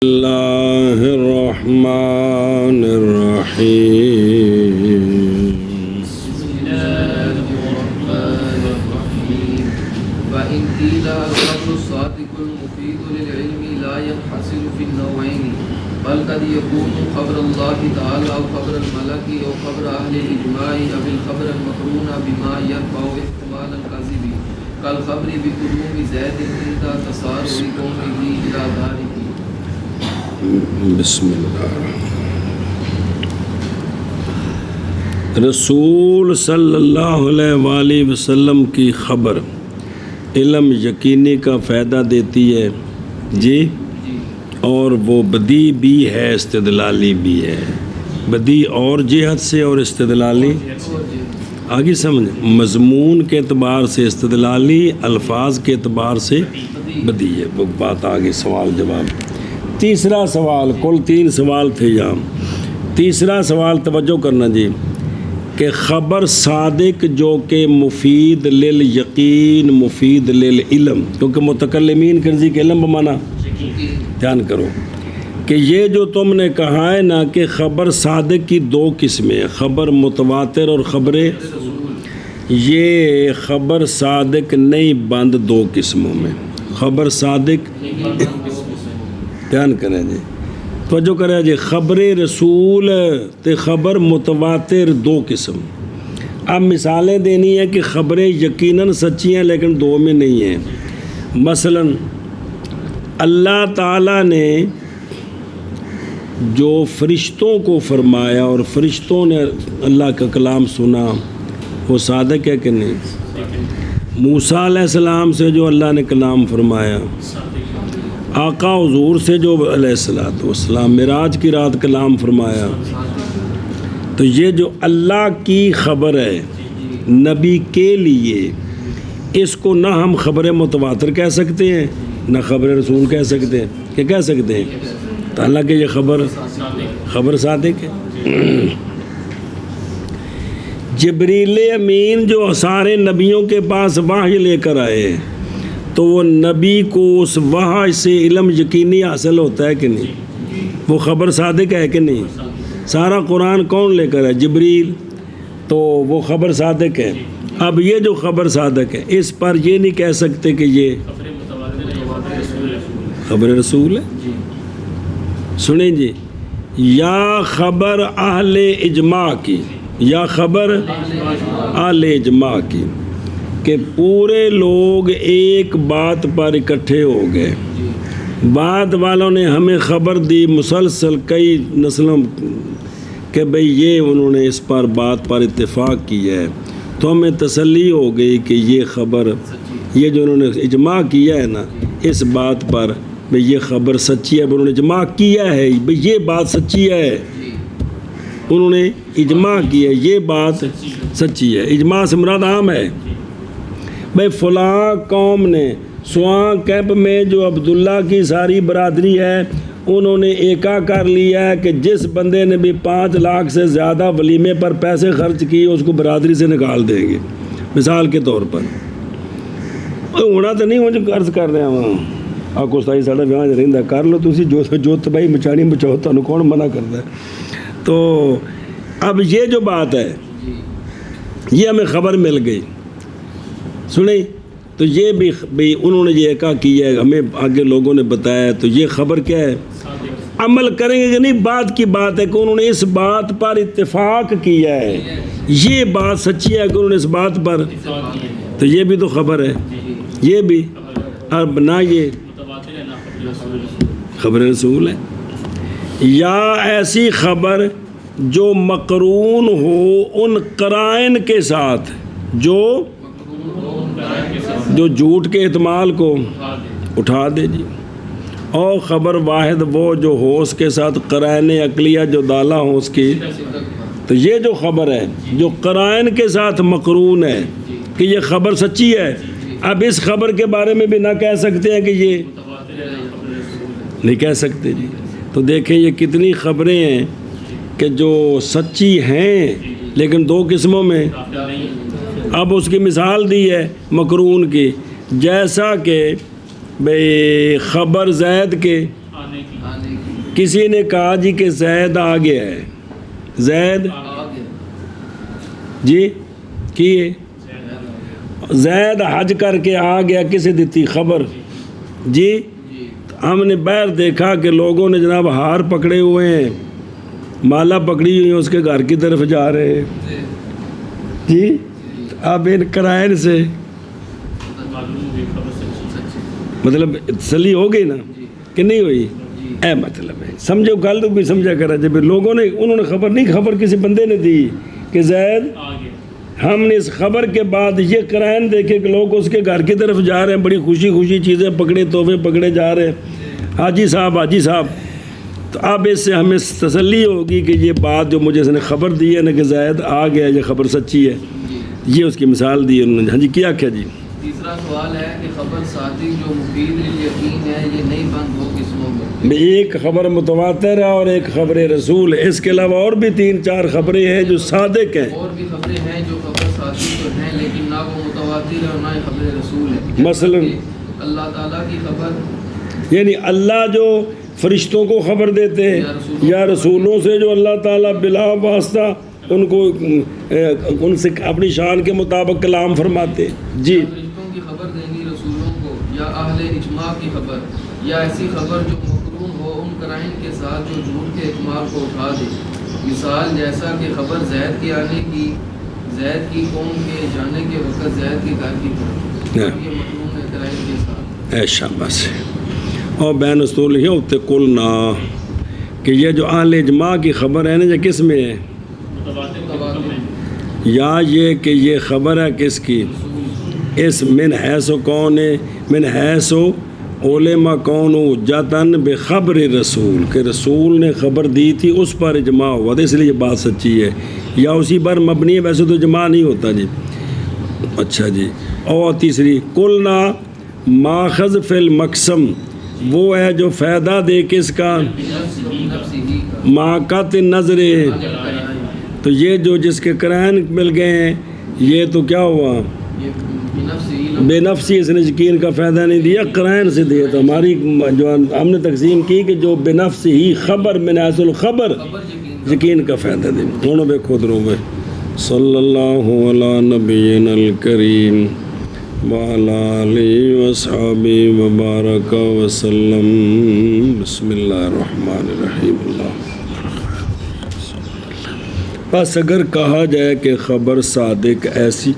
اللہ الرحمن الرحیم وإن قيل الخبر الصادق المفيد للعلم لا ينحصر في النوعين بل قد يكون خبر الله تعالى أو خبر الملك أو خبر أهل الإجماع أو الخبر المقرون بما يرفع احتمال الكذب كالخبر بقدوم زيد عند تصارع قومه إلى داره. بسم اللہ رسول صلی اللہ علیہ وآلہ وسلم کی خبر علم یقینی کا فائدہ دیتی ہے جی، اور وہ بدی بھی ہے استدلالی بھی ہے، بدی اور جہت سے اور استدلالی آگے سمجھ، مضمون کے اعتبار سے استدلالی، الفاظ کے اعتبار سے بدی ہے، وہ بات آگے سوال جواب۔ تیسرا سوال، کل 3 سوال تھے یہاں، تیسرا سوال توجہ کرنا جی کہ خبر صادق جو کہ مفید للیقین مفید للعلم، کیونکہ متکلمین کرزی کے علم بمانا دھیان کرو کہ یہ جو تم نے کہا ہے نا کہ خبر صادق کی 2 قسمیں، خبر متواتر اور خبر، یہ خبر صادق نہیں بند 2 قسموں میں، خبر صادق دھیان کریں جی، توجہ کریں جی، خبر رسول تے خبر متواتر 2 قسم۔ اب مثالیں دینی ہیں کہ خبریں یقیناً سچی ہیں لیکن 2 میں نہیں ہیں۔ مثلا اللہ تعالیٰ نے جو فرشتوں کو فرمایا اور فرشتوں نے اللہ کا کلام سنا، وہ صادق ہے کہ نہیں؟ موسیٰ علیہ السلام سے جو اللہ نے کلام فرمایا، آقا حضور سے جو علیہ السلام معراج کی رات کلام فرمایا، تو یہ جو اللہ کی خبر ہے نبی کے لیے، اس کو نہ ہم خبر متواتر کہہ سکتے ہیں نہ خبر رسول کہہ سکتے ہیں، کہ کہہ سکتے ہیں؟ تو حالانکہ یہ خبر صادق ہے۔ جبریل امین جو سارے نبیوں کے پاس وحی لے کر آئے تو وہ نبی کو اس وحی سے علم یقینی حاصل ہوتا ہے کہ نہیں؟ وہ خبر صادق ہے کہ نہیں؟ سارا قرآن کون لے کر ہے؟ جبریل، تو وہ خبر صادق ہے۔ اب یہ جو خبر صادق ہے اس پر یہ نہیں کہہ سکتے کہ یہ خبر رسول ہے۔ سنیں جی، یا خبر اہل اجماع کی، یا خبر اہل اجماع کی کہ پورے لوگ ایک بات پر اکٹھے ہو گئے، بعد والوں نے ہمیں خبر دی مسلسل کئی نسلوں کہ بھئی یہ انہوں نے اس پر بات پر اتفاق کیا ہے، تو ہمیں تسلی ہو گئی کہ یہ خبر، یہ جو انہوں نے اجماع کیا ہے نا اس بات پر، بھئی یہ خبر سچی ہے، انہوں نے اجماع کیا ہے بھئی یہ بات سچی ہے، انہوں نے اجماع کیا ہے یہ بات سچی ہے۔ اجماع سے مراد عام ہے، بھئی فلاں قوم نے سواں کیمپ میں جو عبداللہ کی ساری برادری ہے انہوں نے ایکا کر لیا ہے کہ جس بندے نے بھی 5 لاکھ سے زیادہ ولیمے پر پیسے خرچ کیے اس کو برادری سے نکال دیں گے، مثال کے طور پر۔ ہونا تو نہیں مجھے عرض کر رہے ہیں وہاں آپ کو سائی ساڑھا بیاں رہندہ کر لو تسی جو تباہی مچانی بچاؤ، تو کون منع کرتا ہے؟ تو اب یہ جو بات ہے یہ ہمیں خبر مل گئی، سنیں، تو یہ بھی انہوں نے یہ ایکا کیا ہے، ہمیں آگے لوگوں نے بتایا، تو یہ خبر کیا ہے؟ عمل کریں گے کہ نہیں؟ بات کی بات ہے کہ انہوں نے اس بات پر اتفاق کیا ہے، یہ بات سچی ہے کہ انہوں نے اس بات پر، تو یہ بھی تو خبر ہے، یہ بھی، اور نہ یہ خبر رسول ہے۔ یا ایسی خبر جو مقرون ہو ان قرائن کے ساتھ جو جھوٹ کے احتمال کو اٹھا دے جی، اور خبر واحد وہ جو ہو اس کے ساتھ قرائن عقلیہ جو ڈالا ہو اس کی، تو یہ جو خبر ہے جو قرائن کے ساتھ مقرون ہے کہ یہ خبر سچی ہے، اب اس خبر کے بارے میں بھی نہ کہہ سکتے ہیں کہ یہ نہیں کہہ سکتے جی۔ تو دیکھیں یہ کتنی خبریں ہیں کہ جو سچی ہیں لیکن 2 قسموں میں۔ اب اس کی مثال دی ہے مقرون کی، جیسا کہ بھئی خبر زید کے کسی نے کہا جی کہ زید آ گیا ہے، زید آگے جی کی زید حج کر کے آ گیا، کسے دیتی خبر جی؟ جی ہم نے باہر دیکھا کہ لوگوں نے جناب ہار پکڑے ہوئے ہیں، مالا پکڑی ہوئی ہیں، اس کے گھر کی طرف جا رہے ہیں جی جی۔ اب ان قرائن سے مطلب تسلی ہو گئی نا کہ نہیں ہوئی؟ اے مطلب ہے سمجھو گل تو بھی سمجھا کرا جب لوگوں نے انہوں نے خبر نہیں، خبر کسی بندے نے دی کہ زید، ہم نے اس خبر کے بعد یہ قرائن دیکھے کہ لوگ اس کے گھر کی طرف جا رہے ہیں، بڑی خوشی خوشی چیزیں پکڑے، تحفے پکڑے جا رہے ہیں، حاجی صاحب۔ تو اب اس سے ہمیں تسلی ہوگی کہ یہ بات جو مجھے اس نے خبر دی ہے نا کہ زید آ گیا، یہ خبر سچی ہے، یہ اس کی مثال دی انہوں نے۔ ہاں جی کیا کیا جی؟ تیسرا سوال ہے کہ خبر صادق جو مفید لليقین ہے یہ نہیں بند دو قسموں میں، ایک خبر متواتر ہے اور ایک خبر رسول ہے، اس کے علاوہ اور بھی 3-4 خبریں ہیں جو صادق ہیں۔ اور بھی خبریں ہیں جو خبر صادق تو ہیں لیکن نہ وہ متواتر ہے اور نہ ہی خبر رسول ہے، مثلا اللہ تعالیٰ کی خبر، یعنی اللہ جو فرشتوں کو خبر دیتے ہیں یا رسولوں سے جو اللہ تعالیٰ بلا واسطہ ان کو ان سے اپنی شان کے مطابق کلام فرماتے ہیں جی۔ فرشتوں کی خبر دیں گی رسولوں کو، یا اہل اجماع کی خبر، یا ایسی خبر جو مقرون ہو ان قرائن کے ساتھ جو جھوٹ کے احتمال کو اٹھا دے، مثال جیسا کہ خبر زید کے آنے کی، زید کی قوم کے جانے کے وقت زید کے گھر کی طرف، یہ مقرون ہے قرائن کے ساتھ۔ اے شاباش۔ اور بین استول یہ ہوتے قلنا کہ یہ جو اہل اجماع کی خبر ہے نا یہ کس میں ہے؟ یا یہ کہ یہ خبر ہے کس کی؟ اس من حیث و کون ہے، من حیث و علماء کون حجتاً بخبر رسول، کہ رسول نے خبر دی تھی اس پر اجماع ہوا تھا اس لیے یہ بات سچی ہے، یا اسی پر مبنی ہے، ویسے تو اجماع نہیں ہوتا جی۔ اچھا جی۔ اور تیسری قلنا ماخذ فی المقسم، وہ ہے جو فائدہ دے کس کا؟ ماقات نظر، تو یہ جو جس کے قرائن مل گئے ہیں یہ تو کیا ہوا؟ بے نفسی، اس نے یقین کا فائدہ نہیں دیا، قرائن سے دیا۔ تو ہماری جو ہم نے تقسیم کی کہ جو بے نفسی ہی خبر من حیث الخبر یقین کا فائدہ دے۔ دونوں بے خود رو بے صلی اللہ علی نبینا الکریم وعلی آلہ وصحبہ وبارک وسلم۔ بسم اللہ الرحمن الرحیم۔ اللہ بس اگر کہا جائے کہ خبر صادق ایسی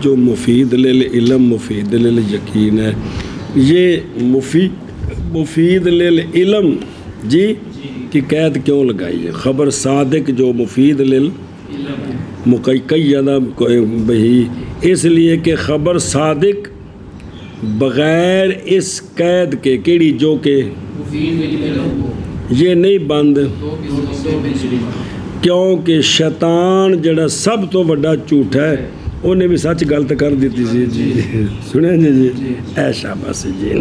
جو مفید للعلم مفید للیقین ہے، یہ مفید للعلم جی کی قید کیوں لگائی ہے؟ خبر صادق جو مفید مقیدہ بہی، اس لیے کہ خبر صادق بغیر اس قید کے کیڑی جو کہ یہ نہیں بند، کیونکہ شیطان جڑا سب تو بڑا جھوٹا ہے انہیں بھی سچ غلط کر دیتی سی جی، سنیں جی اے شاباش جی۔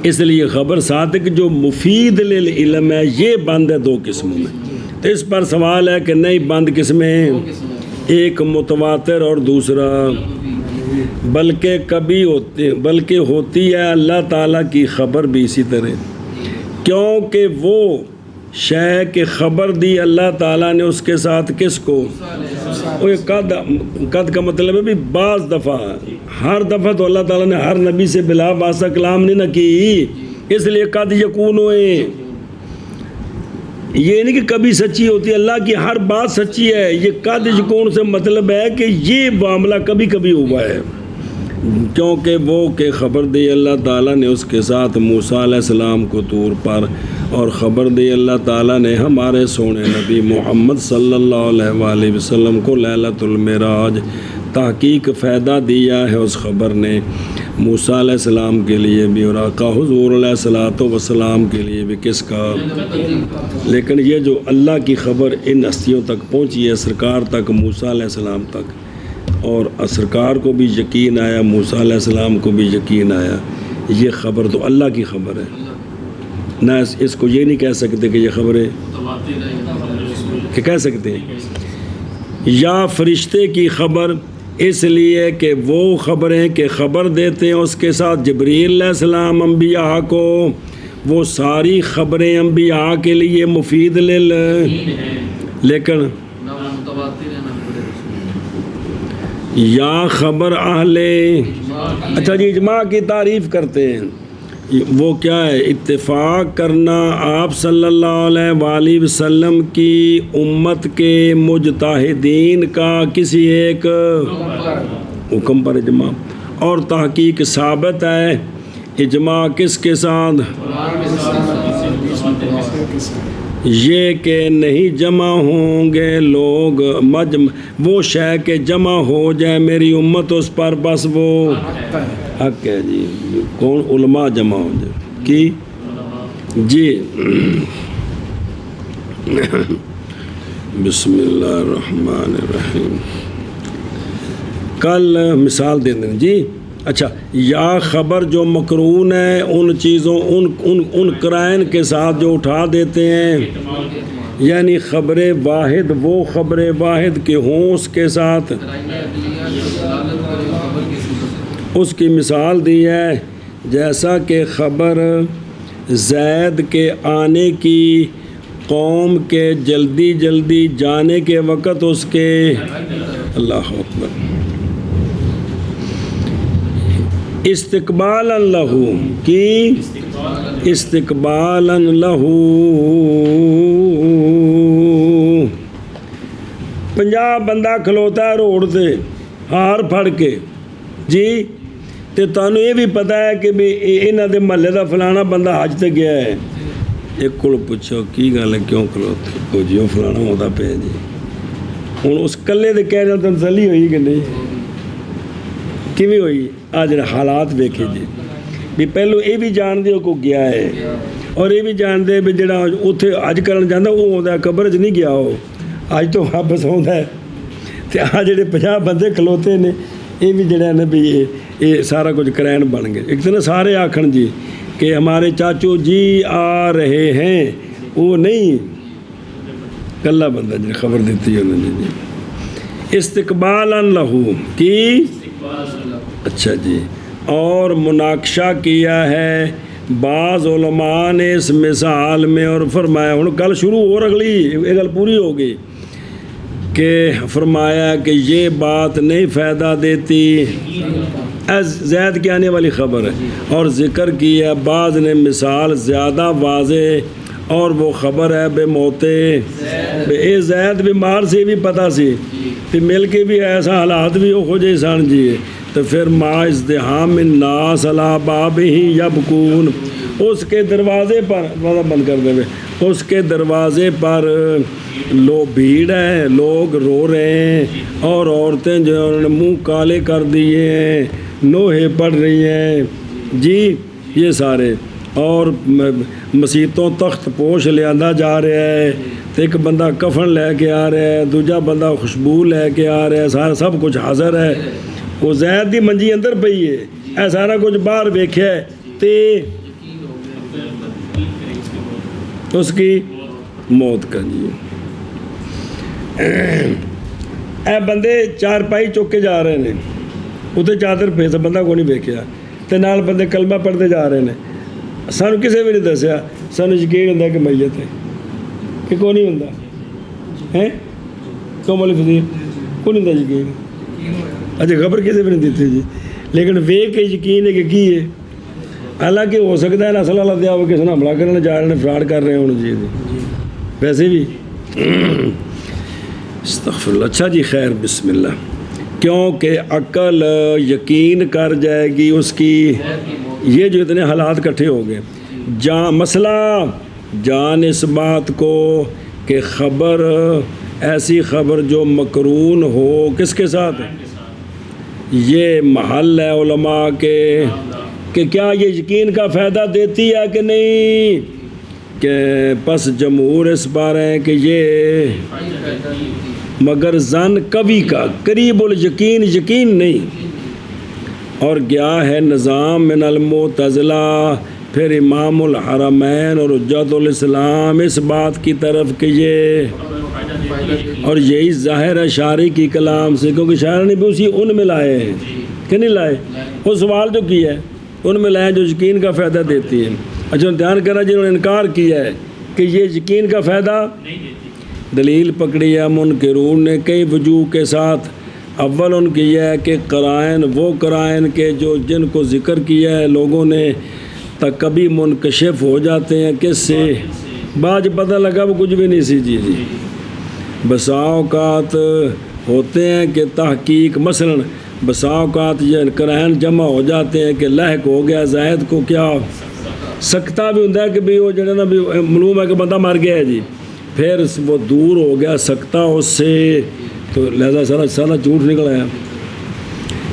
اس لیے خبر صادق جو مفید للعلم ہے یہ بند ہے 2 قسموں میں۔ تو اس پر سوال ہے کہ نہیں بند کس میں ہیں؟ ایک متواتر اور دوسرا بلکہ کبھی ہوتی ہے اللہ تعالیٰ کی خبر بھی اسی طرح، کیونکہ وہ شے کہ خبر دی اللہ تعالیٰ نے اس کے ساتھ کس کو؟ قد کا مطلب ہے بھی بعض دفعہ، ہر دفعہ تو اللہ تعالیٰ نے ہر نبی سے بلا واسطہ کلام نہیں نہ کی، اس لیے قد یکون ہوئے، یہ نہیں کہ کبھی سچی ہوتی ہے، اللہ کی ہر بات سچی ہے۔ یہ قد یکون سے مطلب ہے کہ یہ معاملہ کبھی کبھی ہوا ہے، کیونکہ وہ کہ خبر دی اللہ تعالیٰ نے اس کے ساتھ موسیٰ علیہ السلام کو طور پر، اور خبر دی اللہ تعالیٰ نے ہمارے سونے نبی محمد صلی اللہ علیہ وآلہ وسلم کو لیلۃ المعراج۔ تحقیق فائدہ دیا ہے اس خبر نے موسیٰ علیہ السلام کے لیے بھی اور آقا حضور علیہ الصلوۃ والسلام کے لیے بھی، کس کا؟ لیکن یہ جو اللہ کی خبر ان ہستیوں تک پہنچی ہے، سرکار تک، موسیٰ علیہ السلام تک، اور سرکار کو بھی یقین آیا، موسیٰ علیہ السلام کو بھی یقین آیا، یہ خبر تو اللہ کی خبر ہے، نہ اس کو یہ نہیں کہہ سکتے کہ یہ خبریں کہ کہہ سکتے ہیں یا فرشتے کی خبر، اس لیے کہ وہ خبریں کہ خبر دیتے ہیں اس کے ساتھ جبریل علیہ السلام انبیاء کو، وہ ساری خبریں انبیاء کے لیے مفید لیکن نہ وہ متواتر ہے نہ بڑے رسول یا خبر اہل اچھا جی اجماع کی تعریف کرتے ہیں وہ کیا ہے؟ اتفاق کرنا آپ صلی اللہ علیہ وآلہ وسلم کی امت کے مجتہدین کا کسی ایک حکم پر اجماع، اور تحقیق ثابت ہے اجماع کس کے ساتھ؟ یہ کہ نہیں جمع ہوں گے لوگ وہ شے کہ جمع ہو جائے میری امت اس پر، بس وہ حق ہے جی۔ کون؟ علماء جمع ہو جائے کی جی۔ بسم اللہ الرحمن الرحیم۔ کل مثال دے دیں جی۔ اچھا، یا خبر جو مقرون ہے ان چیزوں ان قرائن کے ساتھ جو اٹھا دیتے ہیں، یعنی خبر واحد وہ خبر واحد کے ہوں اس کے ساتھ، اس کی مثال دی ہے جیسا کہ خبر زید کے آنے کی قوم کے جلدی جلدی جانے کے وقت اس کے اللہ اکبر استقبالاً لہو کی استقبالاً لہو 50 بندہ کھلوتا ہے روڈ تے ہار پھڑ کے جی، تے تانوں یہ بھی پتہ ہے کہ بھی انہاں دے محلے دا فلانا بندہ حج تے گیا ہے، ایک کو پوچھو کی گل ہے کیوں کھلوتے ہو جی؟ وہ فلانا ہوتا پہ جی۔ ہوں اس کلے دے کہنے تو تسلی ہوئی کہ نہیں؟ کیویں ہوئی؟ آ جڑے حالات ویکھے جی بھی پہلو یہ بھی جان دے کو گیا ہے، اور یہ بھی جان دے بھی جڑا اتنے حج کرن جاندا وہ آਉਂدا قبر چ نہیں گیا، وہ اج تو واپس آਉਂدا ہے۔ تے آ جڑے 50 بندے کھلوتے نے یہ بھی جڑا نا بھی یہ سارا کچھ کرائن بن گئے۔ ایک تو نا سارے آکھن جی کہ ہمارے چاچو جی آ رہے ہیں، وہ نہیں کلا بندہ جی خبر دیتی ہے انہوں نے جی استقبالاً لہو کی اچھا جی۔ اور مناقشہ کیا ہے بعض علماء نے اس مثال میں، اور فرمایا ہوں کل شروع ہو اگلی یہ گل پوری ہو گئی کہ فرمایا کہ یہ بات نہیں فائدہ دیتی، زید کی آنے والی خبر ہے، اور ذکر کیا بعض نے مثال زیادہ واضح، اور وہ خبر ہے بے موتے اے زید بیمار سے بھی پتہ سی، پھر مل کے بھی ایسا حالات بھی ہو جائے سان جی، تو پھر ما ازدحام الناس علی بابہ یبکون، اس کے دروازے پر بند کر دے، اس کے دروازے پر بھیڑ ہے، لوگ رو رہے ہیں، اور عورتیں جو انہوں نے منہ کالے کر دیے ہیں، نوحے پڑھ رہی ہیں جی، یہ سارے، اور مسیتوں تخت پوش لے آندا جا رہا ہے، تو ایک بندہ کفن لے کے آ رہا ہے، دوجا بندہ خوشبو لے کے آ رہا ہے، سارا سب کچھ حاضر ہے، وہ زید دی منجی اندر پئی ہے، اے سارا کچھ باہر ویکھیا ہے، تے اس کی موت کا جی۔ اے بندے چارپائی چک کے جا رہے ہیں، اتنے چادر پھیس بندہ کو نہیں ویکھیا، تے نال بندے کلمہ پڑھتے جا رہے ہیں، سانو کسے بھی نہیں دسیا، سانو یقین ہوندا کہ میت ہے کہ کوئی نہیں ہوندا ہے، کیوں مولی فضیل کوئی نہیں ہوندا یقین، اچھا خبر کسے بھی نہیں دیتی جی، لیکن ویکھ کے یقین ہے کہ کی ہے، حالانکہ ہو سکتا ہے نسل والا دیا ہو کسی نے حملہ کرنے جا رہے ہیں، فراڈ کر رہے ہیں ہوں جی، ویسے بھی استغفر اللہ۔ اچھا جی خیر بسم اللہ، کیونکہ عقل یقین کر جائے گی اس کی، یہ جو اتنے حالات کٹھے ہو گئے، مسئلہ جان اس بات کو کہ خبر ایسی خبر جو مقرون ہو کس کے ساتھ، یہ محل ہے علماء کے کہ کیا یہ یقین کا فائدہ دیتی ہے کہ نہیں، کہ پس جمہور اس بار ہے کہ یہ مگر زن کبھی کا قریب الیقین یقین نہیں، اور گیا ہے نظام من المعتزلہ، پھر امام الحرمین اور حجت الاسلام اس بات کی طرف کہ یہ، اور یہی ظاہر ہے شاعری کی کلام سے، کیونکہ شاعر نے بھی اسی ان میں لائے ہیں کہ نہیں لائے، وہ سوال جو کیا ہے ان میں لائے جو یقین کا فائدہ دیتی ہے، اچھا دھیان کرنا جنہوں نے انکار کیا ہے کہ یہ یقین کا فائدہ دلیل پکڑی ہے منکرون نے کئی وجوہ کے ساتھ. اول ان کی یہ ہے کہ قرائن وہ قرائن کے جو جن کو ذکر کیا ہے لوگوں نے تک کبھی منکشف ہو جاتے ہیں کس سے بعد پتہ لگا وہ کچھ بھی نہیں سی. جی بسا اوقات ہوتے ہیں کہ تحقیق مثلا بسا اوقات یہ قرائن جمع ہو جاتے ہیں کہ لحق ہو گیا زائد کو کیا سکتا بھی ہوتا ہے کہ بھی وہ جو نا بھی معلوم ہے کہ بندہ مر گیا ہے جی پھر وہ دور ہو گیا سکتا اس سے تو لہذا سارا جھوٹ نکل آیا.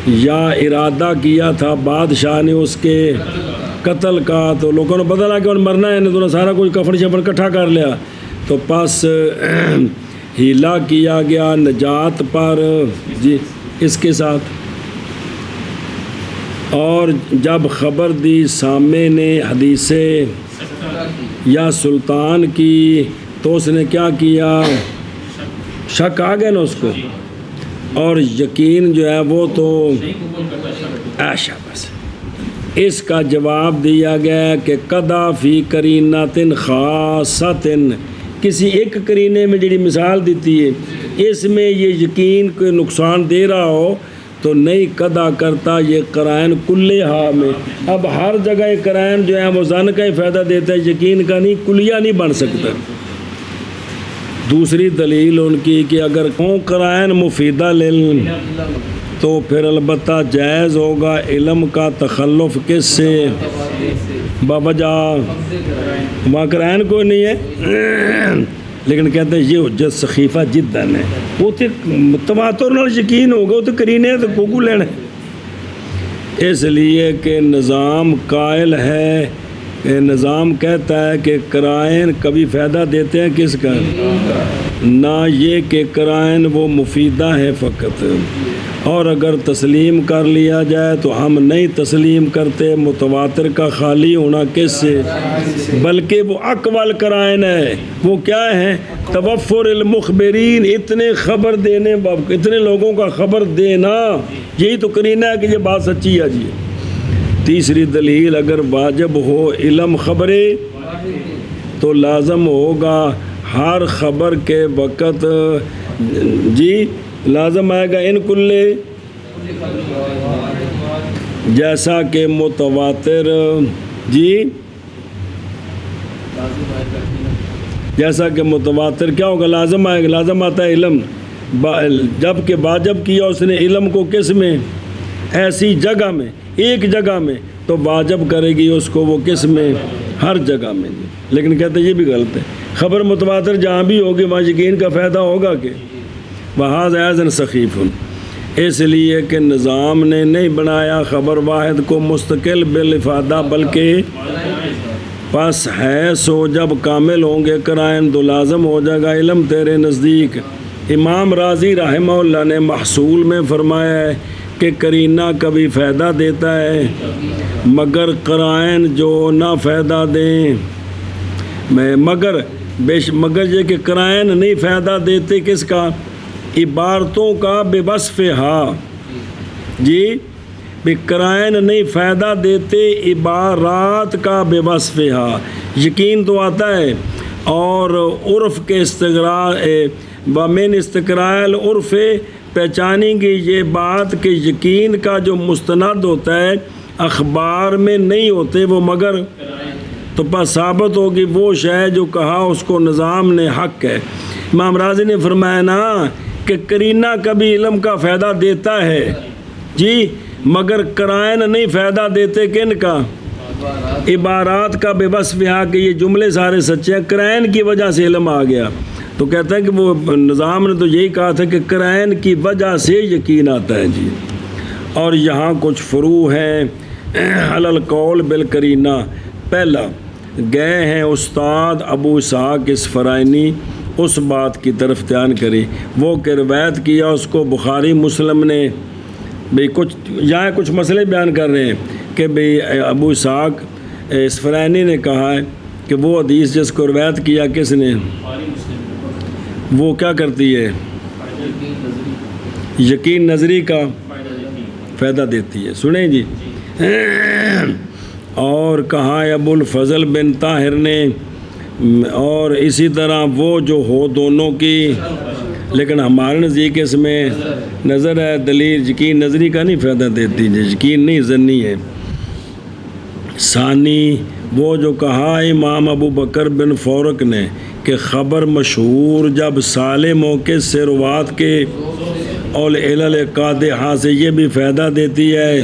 یا ارادہ کیا تھا بادشاہ نے اس کے قتل کا تو لوگوں نے پتہ لگا کہ انہیں مرنا ہے تو سارا کچھ کفن شفن اکٹھا کر لیا تو پس ہیلا کیا گیا نجات پر جی اس کے ساتھ. اور جب خبر دی سامع نے حدیث یا سلطان کی تو اس نے کیا کیا شک آ گیا نا اس کو اور یقین جو ہے وہ تو ایشا بس. اس کا جواب دیا گیا کہ قدا فی قرینۃ خاصۃ کسی ایک قرینے میں جڑی مثال دیتی ہے اس میں یہ یقین کو نقصان دے رہا ہو تو نہیں قدا کرتا یہ قرائن کلیہ میں. اب ہر جگہ قرائن جو ہے وہ ظن کا ہی فائدہ دیتا ہے یقین کا نہیں کلیہ نہیں بن سکتا. دوسری دلیل ان کی کہ اگر کون قرائن مفیدہ للعلم تو پھر البتہ جائز ہوگا علم کا تخلف کس سے بوجہ وہاں قرائن کوئی نہیں ہے لیکن کہتے ہیں یہ حجت سخیفہ جداً ہے وہ تو تواتر نال یقین ہوگا وہ تو کرینے تو کوکو لینا اس لیے کہ نظام قائل ہے نظام کہتا ہے کہ قرائن کبھی فائدہ دیتے ہیں کس کا نہ یہ کہ قرائن وہ مفیدہ ہے فقط اور اگر تسلیم کر لیا جائے تو ہم نہیں تسلیم کرتے متواتر کا خالی ہونا کس سے بلکہ وہ اقوال قرائن ہے وہ کیا ہے توفر المخبرین اتنے خبر دینے اتنے لوگوں کا خبر دینا یہی تو قرینہ ہے کہ یہ بات سچی ہے جی. تیسری دلیل اگر واجب ہو علم خبریں تو لازم ہوگا ہر خبر کے وقت جی لازم آئے گا ان کلے جیسا کہ متواتر جی جیسا کہ متواتر کیا ہوگا لازم آئے گا لازم آتا ہے علم جب کہ واجب کیا اس نے علم کو کس میں ایسی جگہ میں ایک جگہ میں تو واجب کرے گی اس کو وہ کس میں ہر جگہ میں. لیکن کہتے ہیں یہ بھی غلط ہے خبر متواتر جہاں بھی ہوگی وہاں یقین کا فائدہ ہوگا کہ وہاذ ایضاً سخیف اس لیے کہ نظام نے نہیں بنایا خبر واحد کو مستقل بالافادہ بلکہ پس ہے سو جب کامل ہوں گے قرائن تو لازم ہو جائے گا علم تیرے نزدیک. امام راضی رحمہ اللہ نے محصول میں فرمایا ہے کہ قرینہ کبھی فائدہ دیتا ہے مگر قرائن جو نہ فائدہ دیں مگر یہ کہ قرائن نہیں فائدہ دیتے کس کا عبارتوں کا بے وصف جی بے قرائن نہیں فائدہ دیتے عبارات کا بے وصف یقین تو آتا ہے اور عرف کے من استقرائل عرف پہچانیں گے یہ بات کہ یقین کا جو مستند ہوتا ہے اخبار میں نہیں ہوتے وہ مگر تو پس ثابت ہوگی وہ شے جو کہا اس کو نظام نے حق ہے. امام راضی نے فرمایا نا کہ قرینہ کبھی علم کا فائدہ دیتا ہے جی مگر قرائن نہیں فائدہ دیتے کن کا عبارات کا بے وصف کہ یہ جملے سارے سچے ہیں قرائن کی وجہ سے علم آ گیا. تو کہتا ہے کہ وہ نظام نے تو یہی کہا تھا کہ قرائن کی وجہ سے یقین آتا ہے جی. اور یہاں کچھ فروع ہیں علی القول بالقرینہ. پہلا گئے ہیں استاد ابو اسحاق اسفرائینی اس بات کی طرف دھیان کریں وہ کہ روایت کیا اس کو بخاری مسلم نے بھئی کچھ یہاں کچھ مسئلے بیان کر رہے ہیں کہ بھئی ابو اسحاق اسفرائینی نے کہا ہے کہ وہ حدیث جس کو روایت کیا کس نے وہ کیا کرتی ہے یقین نظری کا فائدہ دیتی ہے. سنیں جی اور کہا ابو الفضل بن طاہر نے، اور اسی طرح وہ جو ہو دونوں کی، لیکن ہمارے نزدیک اس میں نظر ہے، دلیل یقین نظری کا نہیں فائدہ دیتی، یقین نہیں ظنی ہے۔ ثانی وہ جو کہا امام ابو بکر بن فورق نے کہ خبر مشہور جب سالموں کے سروات کے اور علل قادحہ سے یہ بھی فائدہ دیتی ہے۔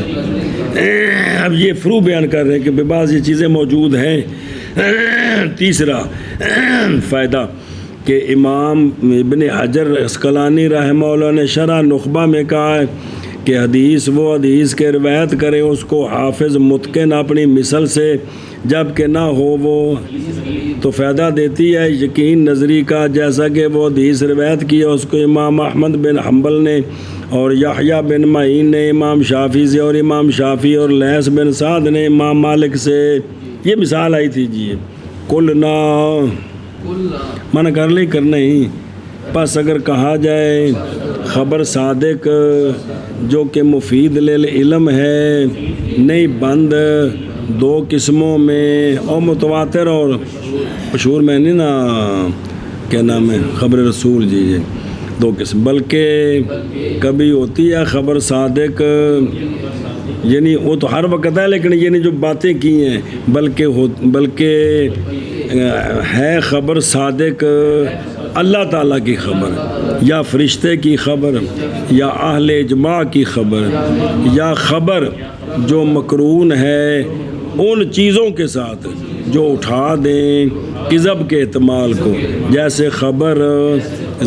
اب یہ فرو بیان کر رہے ہیں کہ بے بعض یہ چیزیں موجود ہیں۔ تیسرا فائدہ کہ امام ابن حجر عسقلانی رحمہ اللہ نے شرح نخبہ میں کہا ہے کہ حدیث وہ حدیث کے روایت کرے اس کو حافظ متقن اپنی مثل سے جب کہ نہ ہو وہ تو فائدہ دیتی ہے یقین نظری کا، جیسا کہ وہ حدیث روایت کی ہے اس کو امام احمد بن حنبل نے اور یحییٰ بن معین نے امام شافعی سے، اور امام شافعی اور لیث بن سعد نے امام مالک سے۔ یہ مثال آئی تھی جی، قلنا منع کر لے کرنا ہی، پس اگر کہا جائے خبر صادق جو کہ مفید للعلم ہے نہیں بند دو قسموں میں، اور متواتر اور مشہور میں نہیں نا کیا نام ہے خبر رسول جی دو قسم، بلکہ کبھی ہوتی ہے خبر صادق، یعنی وہ تو ہر وقت ہے لیکن یعنی جو باتیں کی ہیں بلکہ ہے خبر صادق اللہ تعالیٰ کی خبر یا فرشتے کی خبر یا اہل اجماع کی خبر یا خبر جو مقرون ہے ان چیزوں کے ساتھ جو اٹھا دیں کذب کے احتمال کو، جیسے خبر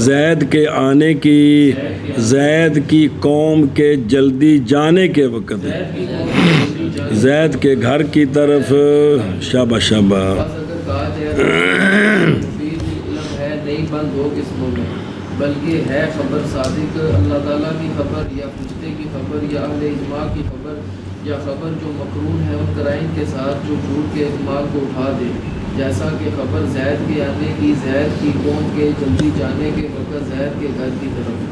زید کے آنے کی، زید کی قوم کے جلدی جانے کے وقت زید کے گھر کی طرف شابہ شابہ۔ نہیں بند دو قسموں میں، بلکہ ہے خبر صادق اللہ تعالیٰ کی خبر یا فرشتے کی خبر یا اہل اجماع کی خبر یا خبر جو مقرون ہے ان قرائن کے ساتھ جو جھوٹ کے احتمال کو اٹھا دے، جیسا کہ خبر زید کے آنے کی، زید کی قوم کے جلدی جانے کے وقت زید کے گھر کی طرف۔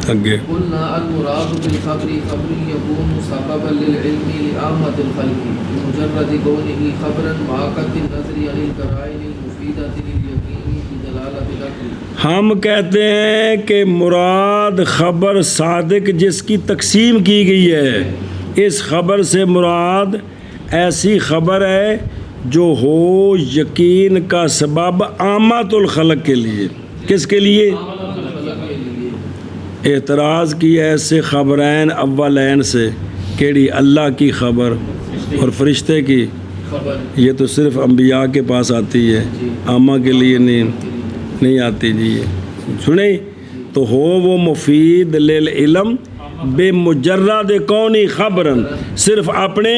قلنا المراد بالخبر خبر يكون سببا للعلم لعامة الخلق بمجرد كونه خبرا مع قطع النظر عن القرائن المفيدة لليقين بدلالة العقل۔ ہم کہتے ہیں کہ مراد خبر صادق جس کی تقسیم کی گئی ہے، اس خبر سے مراد ایسی خبر ہے جو ہو یقین کا سبب عامۃ الخلق کے لیے۔ کس کے لیے؟ اعتراض کیا ایسے خبرین اولین سے، کیڑی اللہ کی خبر اور فرشتے کی، یہ تو صرف انبیاء کے پاس آتی ہے، عامہ کے لیے نہیں آتی جی۔ سنیں تو ہو وہ مفید للعلم بے مجرد کونی خبرن، صرف اپنے۔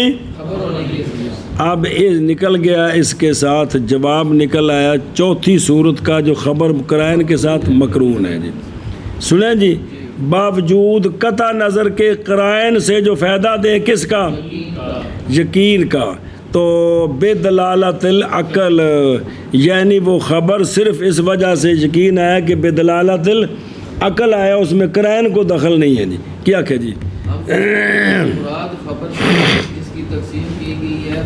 اب نکل گیا اس کے ساتھ جواب نکل آیا چوتھی صورت کا جو خبر قرائن کے ساتھ مقرون ہے جی۔ سنیں جی، باوجود قطع نظر کے قرائن سے جو فائدہ دے کس کا؟ یقین کا، تو بے دلالت العقل، یعنی وہ خبر صرف اس وجہ سے یقین آیا کہ بے دلالت العقل آیا، اس میں قرائن کو دخل نہیں ہے جی۔ کیا کہ جی مراد خبر اس کی تقسیم کی گئی ہے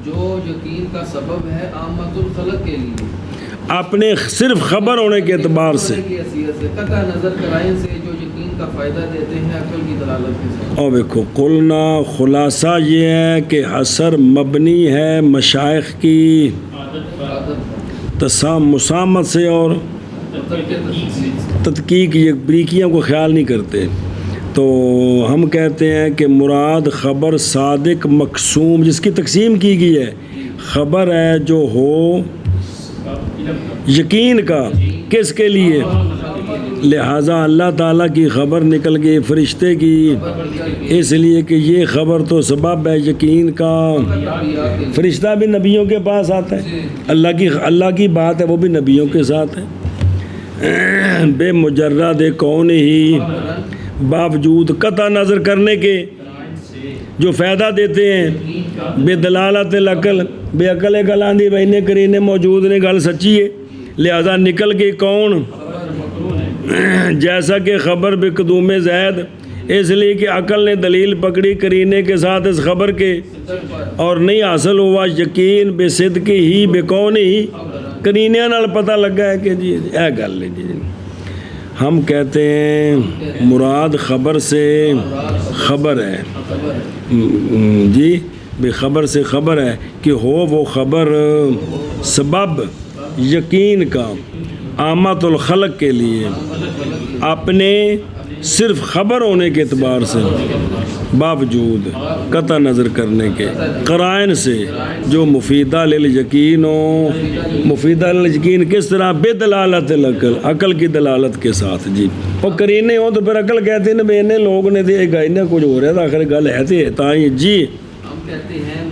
جو یقین کا سبب ہے عامۃ الخلق کے لیے، اپنے صرف خبر ہونے کے اعتبار سے، قطع نظر قرائن سے جو یقین کا فائدہ دیتے ہیں عقل کی دلالت کے ساتھ۔ اور دیکھو قلنا خلاصہ یہ ہے کہ حصر مبنی ہے مشائخ کی مسامت سے اور تدقیق، یہ بریکیوں کو خیال نہیں کرتے، تو ہم کہتے ہیں کہ مراد خبر صادق مقسوم جس کی تقسیم کی گئی ہے، خبر ہے جو ہو یقین کا، کس کے لیے؟ لہٰذا اللہ تعالیٰ کی خبر نکل گئی فرشتے کی، اس لیے کہ یہ خبر تو سبب ہے یقین کا۔ فرشتہ بھی نبیوں کے پاس آتا ہے، اللہ کی بات ہے وہ بھی نبیوں کے ساتھ ہے، بے مجرد کون ہی، باوجود قطع نظر کرنے کے جو فائدہ دیتے ہیں، بے دلالت العقل، بے عقل گل آندھی بہنے کرینے موجود نے، گل سچی ہے، لہذا نکل گئی کون؟ جیسا کہ خبر بقدوم زید اس لیے کہ عقل نے دلیل پکڑی قرینے کے ساتھ اس خبر کے، اور نہیں حاصل ہوا یقین بے صدق ہی بے کون ہی، قرینے نال پتہ لگا ہے کہ جی اے گل ہے جی۔ ہم کہتے ہیں مراد خبر سے خبر ہے جی، بے خبر سے خبر ہے کہ ہو وہ خبر سبب یقین کا عامت الخلق کے لیے، اپنے صرف خبر ہونے کے اعتبار سے باوجود قطع نظر کرنے کے قرائن سے جو مفیدہ للیقین ہو۔ مفیدہ للیقین کس طرح؟ بے دلالت العقل، عقل کی دلالت کے ساتھ جی۔ اور قرینے ہوں تو پھر عقل کہتے ہیں بے انہیں لوگ نے دے گا انہیں کچھ ہو رہا تھا، آخر گل ہے تھے تائیں جی۔ ہم کہتے ہیں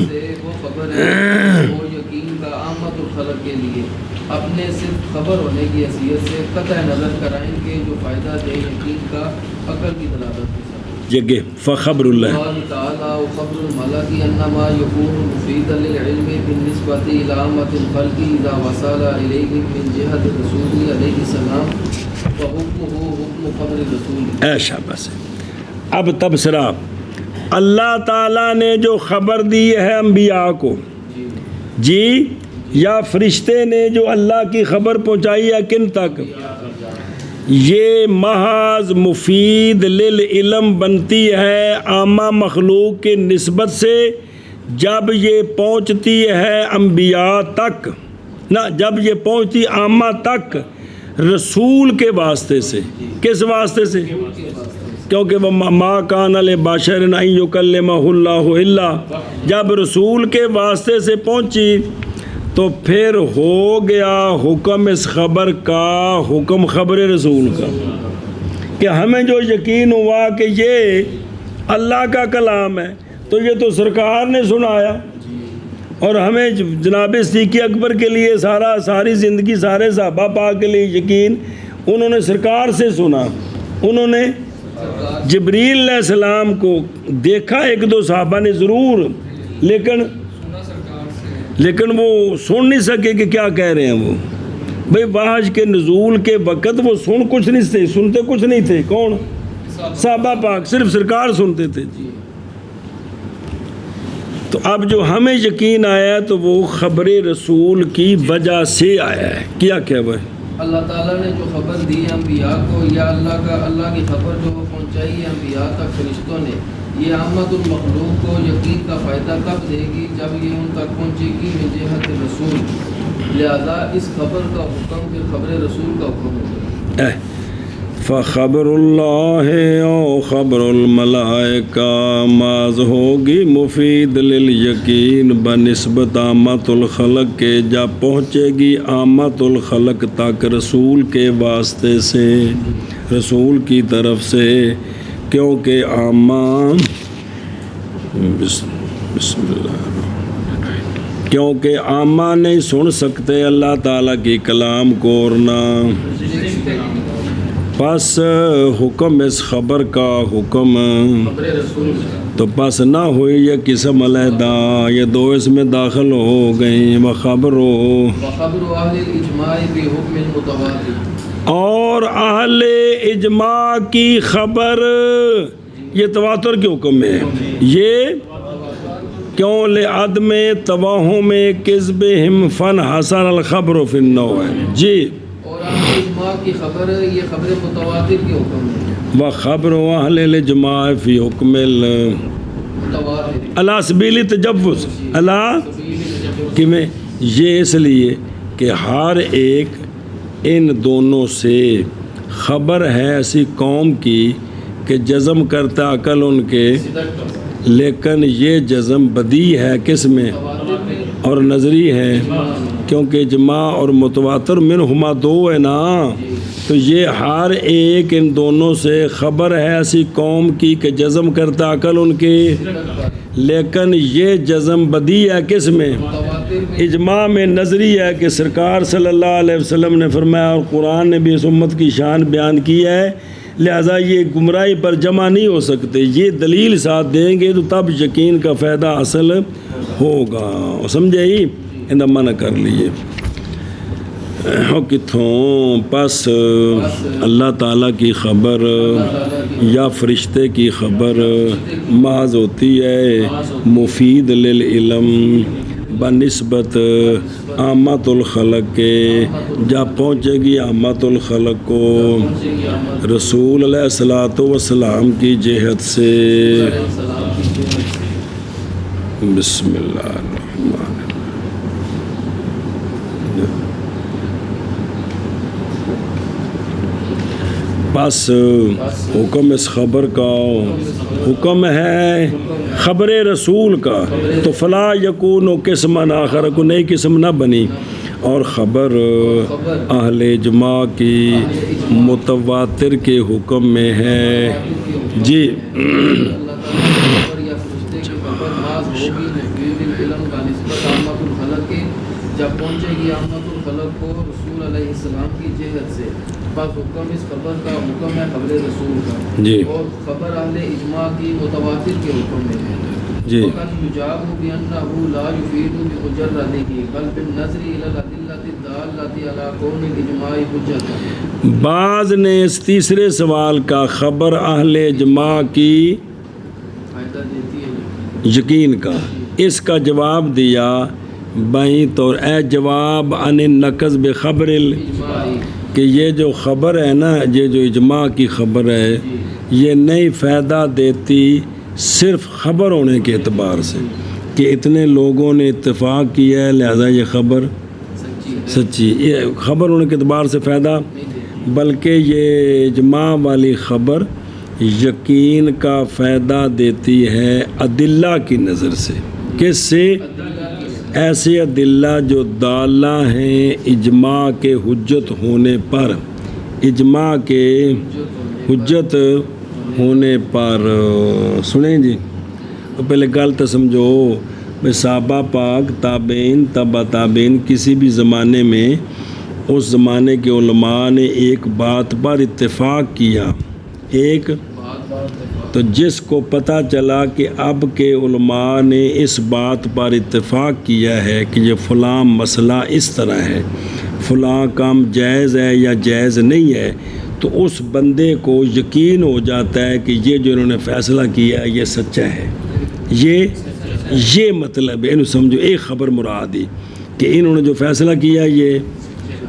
سے وہ خبر ہے وہ یقین کا عامت الخلق کے لیے، اپنے صرف خبر ہونے کی حیثیت سے قطع نظر کرائیں کہ جو فائدہ دے یقین کا عقل کی دلالت کے ساتھ۔ جگہ فخبر اللہ اللہ تعالیٰ و خبر الملک انما یکون مفیدا للعلم بالنسبۃ الی عامۃ الخلق اذا وصل الیہم من جہت رسول علیہ السلام فحکمہ حکم خبر رسول۔ اے شاباش۔ اب تبصرہ، اللہ تعالیٰ نے جو خبر دی ہے انبیاء کو جی، یا فرشتے نے جو اللہ کی خبر پہنچائی ہے کن تک، یہ محض مفید للعلم بنتی ہے عامہ مخلوق کی نسبت سے جب یہ پہنچتی ہے انبیاء تک، نہ جب یہ پہنچتی عامہ تک رسول کے واسطے سے۔ کس واسطے سے؟ کیونکہ وہ ما کان لبشر ان یکلمہ اللہ الا، جب رسول کے واسطے سے پہنچی تو پھر ہو گیا حکم اس خبر کا، حکم خبر رسول کا، کہ ہمیں جو یقین ہوا کہ یہ اللہ کا کلام ہے تو یہ تو سرکار نے سنایا، اور ہمیں جناب صدیق اکبر کے لیے ساری زندگی سارے صحابہ پاک کے لیے یقین، انہوں نے سرکار سے سنا، انہوں نے جبریل علیہ السلام کو دیکھا، ایک دو صحابہ نے ضرور، لیکن وہ سن نہیں سکے کہ کیا کہہ رہے ہیں وہ۔ بھئی وحی کے نزول کے وقت وہ سنتے کچھ نہیں تھے، کون؟ صحابہ پاک، صرف سرکار سنتے تھے جی۔ تو اب جو ہمیں یقین آیا تو وہ خبر رسول کی وجہ سے آیا ہے۔ کیا وہ ہے؟ اللہ تعالیٰ نے جو خبر دی ہے انبیاء کو، یا اللہ کی خبر جو پہنچائی ہے انبیاء تک فرشتوں نے، یہ عامت المخلوق کو یقین کا فائدہ کب دے گی؟ جب یہ ان تک پہنچے گی من جہت رسول، لہذا اس خبر کا حکم پھر خبر رسول کا حکم ہوگا۔ فخبر اللہ او خبر الملائکہ ماذ ہوگی مفید للیقین بنسبت عامت الخلق کے، جب پہنچے گی عامت الخلق تک رسول کے واسطے سے، رسول کی طرف سے، کیونکہ عامہ بسم اللہ، کیونکہ عامہ نہیں سن سکتے اللہ تعالیٰ کی کلام کو، اور نہ پس حکم اس خبر کا حکم تو پس نہ ہوئی یہ قسم علیحدہ، یہ دو اس میں داخل ہو گئیں۔ وخبر اہل الاجماع بحکم المتواتر، اور اہل اجماع کی خبر یہ تواتر کے حکم میں ہے، یہ کیوں لعدم توہم کذبہم فانحصر الخبر فی النوع جی۔ اور اہل اجماع کی خبر یہ خبر متواتر کے حکم ہے۔ وخبر اہل الاجماع فی حکم علی سبیل تجوز، کہ میں یہ اس لیے کہ ہر ایک ان دونوں سے خبر ہے ایسی قوم کی کہ جزم کرتا عقل ان کے، لیکن یہ جزم بدی ہے کس میں؟ اور نظری ہے، کیونکہ اجماع اور متواتر منہما دو ہے نا، تو یہ ہر ایک ان دونوں سے خبر ہے ایسی قوم کی کہ جزم کرتا عقل ان کے، لیکن یہ جزم بدی ہے کس میں؟ اجماع میں نظری ہے کہ سرکار صلی اللہ علیہ وسلم نے فرمایا، اور قرآن نے بھی اس امت کی شان بیان کی ہے، لہذا یہ گمراہی پر جمع نہیں ہو سکتے، یہ دلیل ساتھ دیں گے تو تب یقین کا فائدہ حاصل ہوگا۔ سمجھے ہی؟ اندہ منع کر لیے کتوں پس اللہ تعالیٰ کی خبر یا فرشتے کی خبر محض ہوتی ہے مفید للعلم بنسبت عامت الخلق کے، جب پہنچے گی عامت الخلق کو رسول علیہ الصلوۃ والسلام کی جہت سے۔ بسم اللہ الرحمن الرحیم۔ بس حکم اس خبر کا حکم ہے خبر رسول کا، تو فلا یکون قسم آخر کو نئی قسم نہ بنی، اور خبر اہل اجماع کی متواتر کے حکم میں ہے۔ جی جب پہنچے گی عامت الخلق کو رسول علیہ السلام کی جہت سے، بس حکم اس خبر کا حکم ہے خبر رسول کا، جی، اور خبر اہل اجماع کی متواتر کے حکم میں ہے۔ جی، وقد یجاب بأنه لا يفيد بمجرده بل بالنظر إلى الأدلة الدالة على كون الإجماع حجة۔ بعض نے اس تیسرے سوال کا خبر اہل اجماع کی فائدہ دیتی ہے یقین کا، اس کا جواب دیا بائیں طور اے جواب عن النقض بخبر اجماعی، کہ یہ جو خبر ہے نا، یہ جو اجماع کی خبر ہے، یہ نہیں فائدہ دیتی صرف خبر ہونے کے اعتبار سے کہ اتنے لوگوں نے اتفاق کیا ہے لہذا یہ خبر سچی ہے، سچی، یہ خبر ہونے کے اعتبار سے فائدہ، نہیں دیتی۔ بلکہ یہ اجماع والی خبر یقین کا فائدہ دیتی ہے ادلہ کی نظر سے۔ کس سے؟ ایسے ادلہ جو دالہ ہیں اجماع کے حجت ہونے پر، اجماع کے حجت ہونے پر۔ سنیں جی، پہلے گل تو سمجھو، صحابہ پاک تابعین تبع تابعین کسی بھی زمانے میں اس زمانے کے علماء نے ایک بات پر اتفاق کیا، ایک تو جس کو پتہ چلا کہ اب کے علماء نے اس بات پر اتفاق کیا ہے کہ یہ فلاں مسئلہ اس طرح ہے، فلاں کام جائز ہے یا جائز نہیں ہے، تو اس بندے کو یقین ہو جاتا ہے کہ یہ جو انہوں نے فیصلہ کیا ہے یہ سچا ہے۔ یہ مطلب ہے، انہوں سمجھو ایک خبر مرادی کہ انہوں نے جو فیصلہ کیا یہ،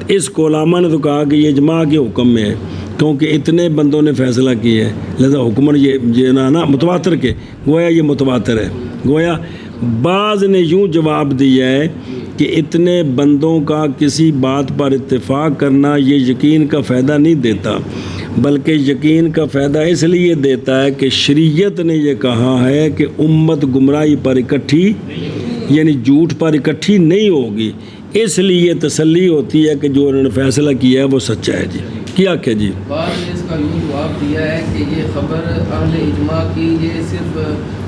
اس کو علماء نے تو کہا کہ یہ اجماع کے حکم میں ہے کیونکہ اتنے بندوں نے فیصلہ کیا ہے، لہذا حکمن یہ نا متواتر کے، گویا یہ متواتر ہے۔ گویا بعض نے یوں جواب دیا ہے کہ اتنے بندوں کا کسی بات پر اتفاق کرنا یہ یقین کا فائدہ نہیں دیتا، بلکہ یقین کا فائدہ اس لیے دیتا ہے کہ شریعت نے یہ کہا ہے کہ امت گمراہی پر اکٹھی یعنی جھوٹ پر اکٹھی نہیں ہوگی، اس لیے تسلی ہوتی ہے کہ جو انہوں نے فیصلہ کیا ہے وہ سچا ہے۔ جی کیا کہ جی بعض نے اس کا یوں جواب دیا ہے کہ یہ خبر اہل اجماع کی یہ صرف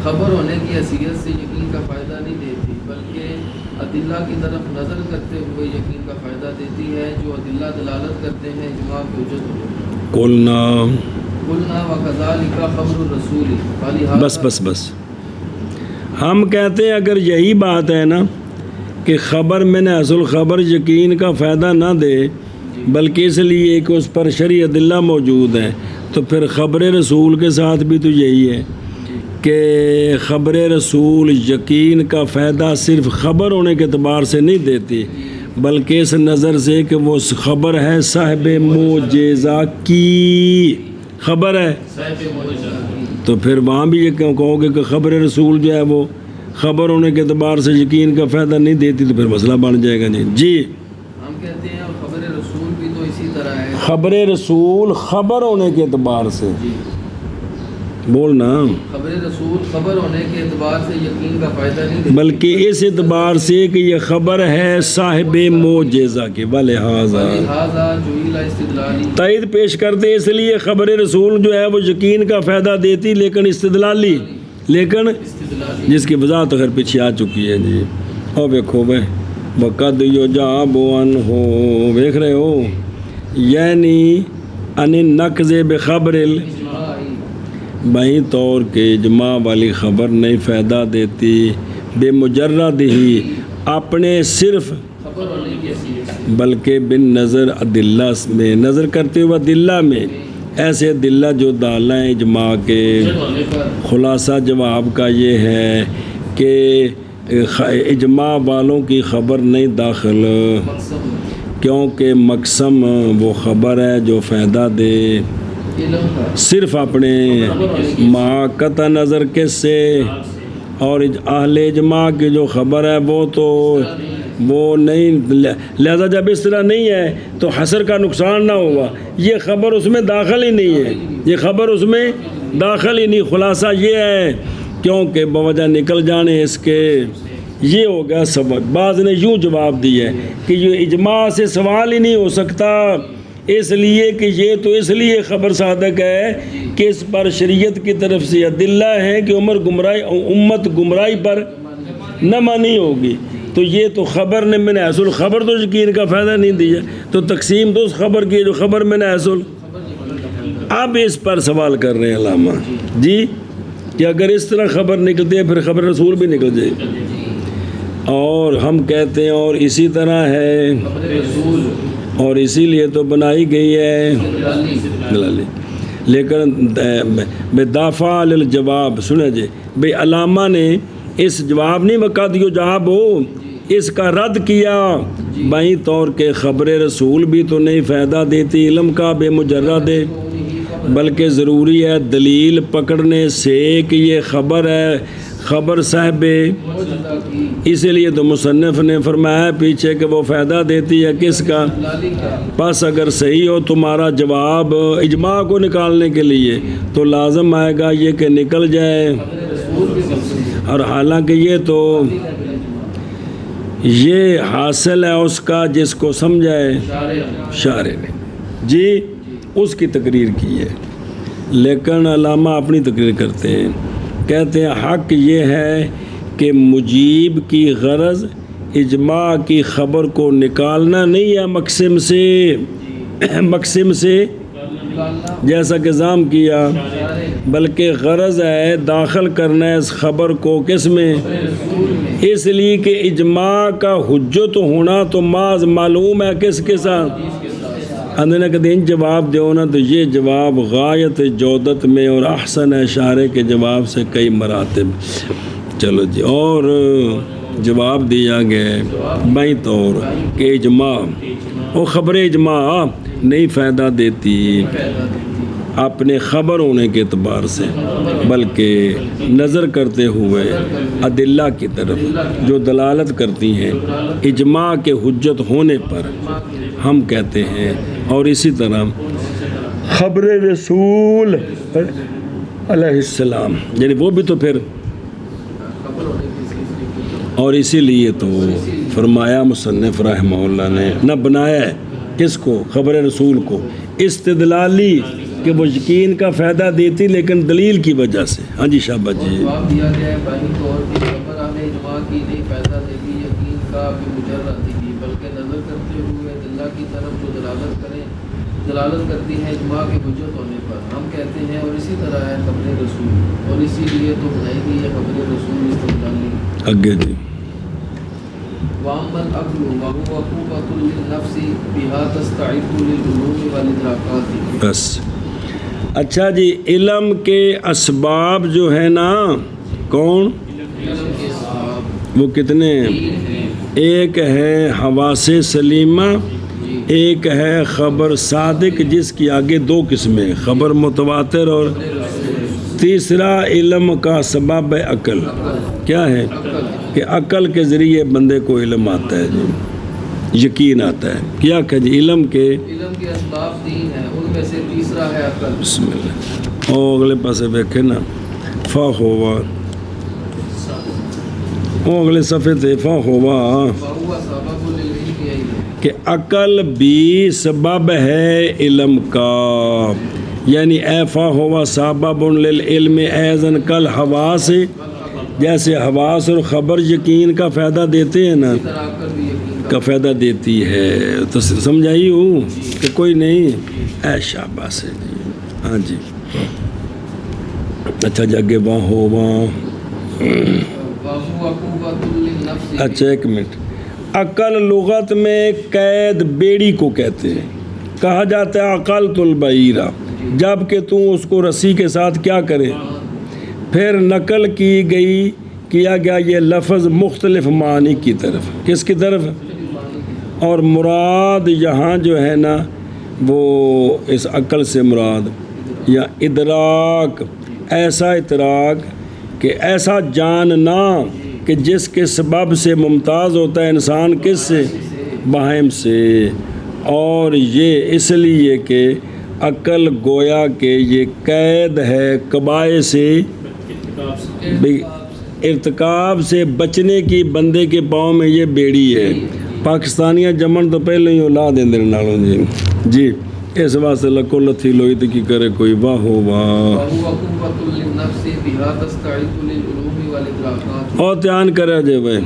خبر ہونے کی حیثیت سے یقین کا فائدہ نہیں دیتی، بلکہ ادلہ کی طرف نظر کرتے ہوئے یقین کا فائدہ دیتی ہے، جو ادلہ دلالت کرتے ہیں اجماع کی حجت ہونے پر۔ قلنا وکذالک خبر الرسول۔ بس ہم کہتے ہیں اگر یہی بات ہے نا کہ خبر میں نے اصل خبر یقین کا فائدہ نہ دے بلکہ اس لیے کہ اس پر شرعی ادلہ موجود ہیں، تو پھر خبر رسول کے ساتھ بھی تو یہی ہے کہ خبر رسول یقین کا فائدہ صرف خبر ہونے کے اعتبار سے نہیں دیتی بلکہ اس نظر سے کہ وہ خبر ہے صاحب معجزہ کی خبر ہے، تو پھر وہاں بھی یہ کہو گے کہ خبر رسول جو ہے وہ خبر ہونے کے اعتبار سے یقین کا فائدہ نہیں دیتی تو پھر مسئلہ بن جائے گا۔ جی ہم کہتے ہیں خبر رسول بھی تو اسی طرح ہے، خبر رسول خبر ہونے کے اعتبار سے بولنا، خبر رسول خبر ہونے کے اعتبار سے یقین کا فائدہ نہیں دیتی بلکہ اس اعتبار سے کہ یہ خبر ہے صاحب معجزہ کے، ولہذا جعل استدلالی تائید پیش کرتے اس لیے خبر رسول جو ہے وہ یقین کا فائدہ دیتی لیکن استدلالی، لیکن جس کی وضاحت تو خیر پیچھے آ چکی ہے۔ جی اور دیکھو بھائی وقد یجاب عنہ، دیکھ رہے ہو، یعنی ان نقض بخبر بائیں طور کے اجماع والی خبر نہیں فائدہ دیتی بے مجرد ہی اپنے صرف خبر ہونے کی حیثیت سے، بلکہ بن نظر ادلہ میں نظر کرتے ہوئے ادلہ میں ایسے ادلہ جو دالہ ہیں اجماع کے۔ ہونے پر خلاصہ جواب کا یہ ہے کہ اجماع والوں کی خبر نہیں داخل، مقصد کیونکہ مقسم وہ خبر ہے جو فائدہ دے علم کا صرف اپنے مع قطع نظر کس سے، اور اہل اجماع کی جو خبر ہے وہ تو وہ نہیں، لہذا جب اس طرح نہیں ہے تو حصر کا نقصان نہ ہوگا، یہ خبر اس میں داخل ہی نہیں ہے، یہ خبر اس میں داخل ہی نہیں۔ خلاصہ یہ ہے کیونکہ بوجہ نکل جانے اس کے یہ ہو گیا سبق۔ بعض نے یوں جواب دیا ہے کہ یہ اجماع سے سوال ہی نہیں ہو سکتا، اس لیے کہ یہ تو اس لیے خبر صادق ہے کہ اس پر شریعت کی طرف سے ادلہ ہیں کہ امت گمراہی پر نہ مانی ہوگی، تو یہ تو خبر نے میں نے حاصل خبر تو یقین کا فائدہ نہیں دیا، تو تقسیم تو اس خبر کی جو خبر میں نے حاصل۔ اب اس پر سوال کر رہے ہیں علامہ جی کہ اگر اس طرح خبر نکلتی ہے پھر خبر رسول بھی نکل جائے گی، اور ہم کہتے ہیں اور اسی طرح ہے، خبر رسول اور اسی لیے تو بنائی گئی ہے دلالی۔ لیکن بدافع للجواب سنیں جی بھئی علامہ نے اس جواب نہیں مکہ دیو جواب ہو، اس کا رد کیا بائیں طور کے خبر رسول بھی تو نہیں فائدہ دیتی علم کا بے مجرد ہے، بلکہ ضروری ہے دلیل پکڑنے سے کہ یہ خبر ہے خبر صاحب، اسی لیے تو مصنف نے فرمایا پیچھے کہ وہ فائدہ دیتی ہے کس کا۔ پس اگر صحیح ہو تمہارا جواب اجماع کو نکالنے کے لیے تو لازم آئے گا یہ کہ نکل جائے، اور حالانکہ یہ تو یہ حاصل ہے اس کا جس کو سمجھائے شارع نے جی اس کی تقریر کی ہے، لیکن علامہ اپنی تقریر کرتے ہیں، کہتے ہیں حق یہ ہے کہ مجیب کی غرض اجماع کی خبر کو نکالنا نہیں ہے مقسم سے جیسا کہ ضام کیا، بلکہ غرض ہے داخل کرنا ہے اس خبر کو کس میں، اس لیے کہ اجماع کا حجت ہونا تو محض معلوم ہے کس کے ساتھ۔ اندھنے کے دن جواب دیو نا تو یہ جواب غایت جودت میں اور احسن اشارے کے جواب سے کئی مراتب۔ چلو جی، اور جواب دیا گیا بائیں طور کہ اجماع وہ خبر اجماع نہیں فائدہ دیتی اپنے خبر ہونے کے اعتبار سے، بلکہ نظر کرتے ہوئے ادلہ کی طرف جو دلالت کرتی ہیں اجماع کے حجت ہونے پر ہم کہتے ہیں، اور اسی طرح خبر رسول علیہ السلام یعنی وہ بھی تو پھر، اور اسی لیے تو فرمایا مصنف رحمہ اللہ نے نہ بنایا ہے کس کو، خبر رسول کو استدلالی کہ وہ یقین کا فائدہ دیتی لیکن دلیل کی وجہ سے۔ ہاں جی شاباش جی۔ جواب دیا گیا ہے بائیں طور کی خبر ہمیں اجماع کی نہیں فائدہ دے گی یقین کا بھی مجرد دی، بلکہ نظر کرتے ہوئے اللہ کی طرف جو دلالت کرتی ہے اجماع کے حجت ہونے پر ہم کہتے ہیں، اور اسی طرح ہے خبر رسول، اور اسی لیے تو بنائی گئی ہے خبر رسول استدلالی۔ آگے جی وَأَمَّا الْعَقْلُ وَهُوَ قُوَّةٌ لِلنَّفْسِ بِهَا تَسْتَعِدُّ لِلْعُلُومِ وَالْإِدْرَاكَاتِ۔ بس اچھا جی، علم کے اسباب جو ہے نا کون، علم کے اسباب وہ کتنے ہیں؟ ایک ہے حواس سلیمہ، ایک ہے خبر صادق جس کی آگے دو قسمیں خبر متواتر، اور تیسرا علم کا سبب عقل۔ کیا ہے کہ عقل کے ذریعے بندے کو علم آتا ہے جی، یقین آتا ہے۔ کیا کہ جی علم کے اسباب تین ہیں، ان میں سے تیسرا ہے عقل۔ بسم اللہ۔ او اگلے پاسے دیکھیں نا، فا ہوا او اگلے صفحے تے فا ہوا فَهُوَ سَبَبٌ لِلْعِلْمِ أَيْضًا، کہ عقل بھی سبب ہے علم کا، یعنی اے فا ہوا سبب للعلم ایزن کل حواس، جیسے حواس اور خبر یقین کا فائدہ دیتے ہیں نا، اسی طرح عقل بھی یقین کا فائدہ دیتی ہے۔ تو سمجھائی ہوں کہ کوئی نہیں، اے شاباش ہے جی۔ ہاں جی اچھا جی آگے وہاں ہو وہاں وَهُوَ قُوَّةٌ لِلنَّفْسِ۔ اچھا ایک منٹ، عقل لغت میں قید بیڑی کو کہتے ہیں، کہا جاتا ہے عقلت البعیرہ، جب کہ تو اس کو رسی کے ساتھ کیا کرے. پھر نقل کیا گیا یہ لفظ مختلف معنی کی طرف. کس کی طرف؟ اور مراد یہاں جو ہے نا وہ اس عقل سے مراد یا ادراک، ایسا ادراک کہ ایسا جاننا کہ جس کے سبب سے ممتاز ہوتا ہے انسان کس سے؟ بہائم سے. اور یہ اس لیے کہ عقل گویا کہ یہ قید ہے قبائح سے، ارتکاب سے بچنے کی بندے کے پاؤں میں یہ بیڑی ہے. پاکستانیاں جمن تو پہلے ہی اولاد دیں دن نالوں جی اس واسطے لکو لتھی لوئی تو کی کرے کوئی واہ ہو واہ. اور دھیان کرے جے بھائی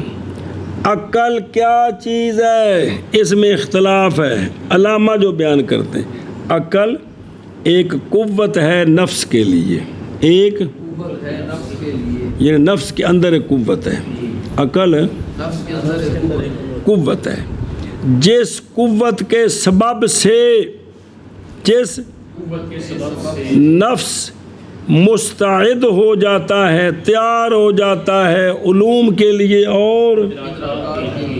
عقل کیا چیز ہے، اس میں اختلاف ہے. علامہ جو بیان کرتے ہیں عقل ایک قوت ہے نفس کے لیے، ایک یہ نفس کے اندر ایک قوت ہے. عقل قوت ہے جس قوت کے سبب سے نفس مستعد ہو جاتا ہے، تیار ہو جاتا ہے علوم کے لیے اور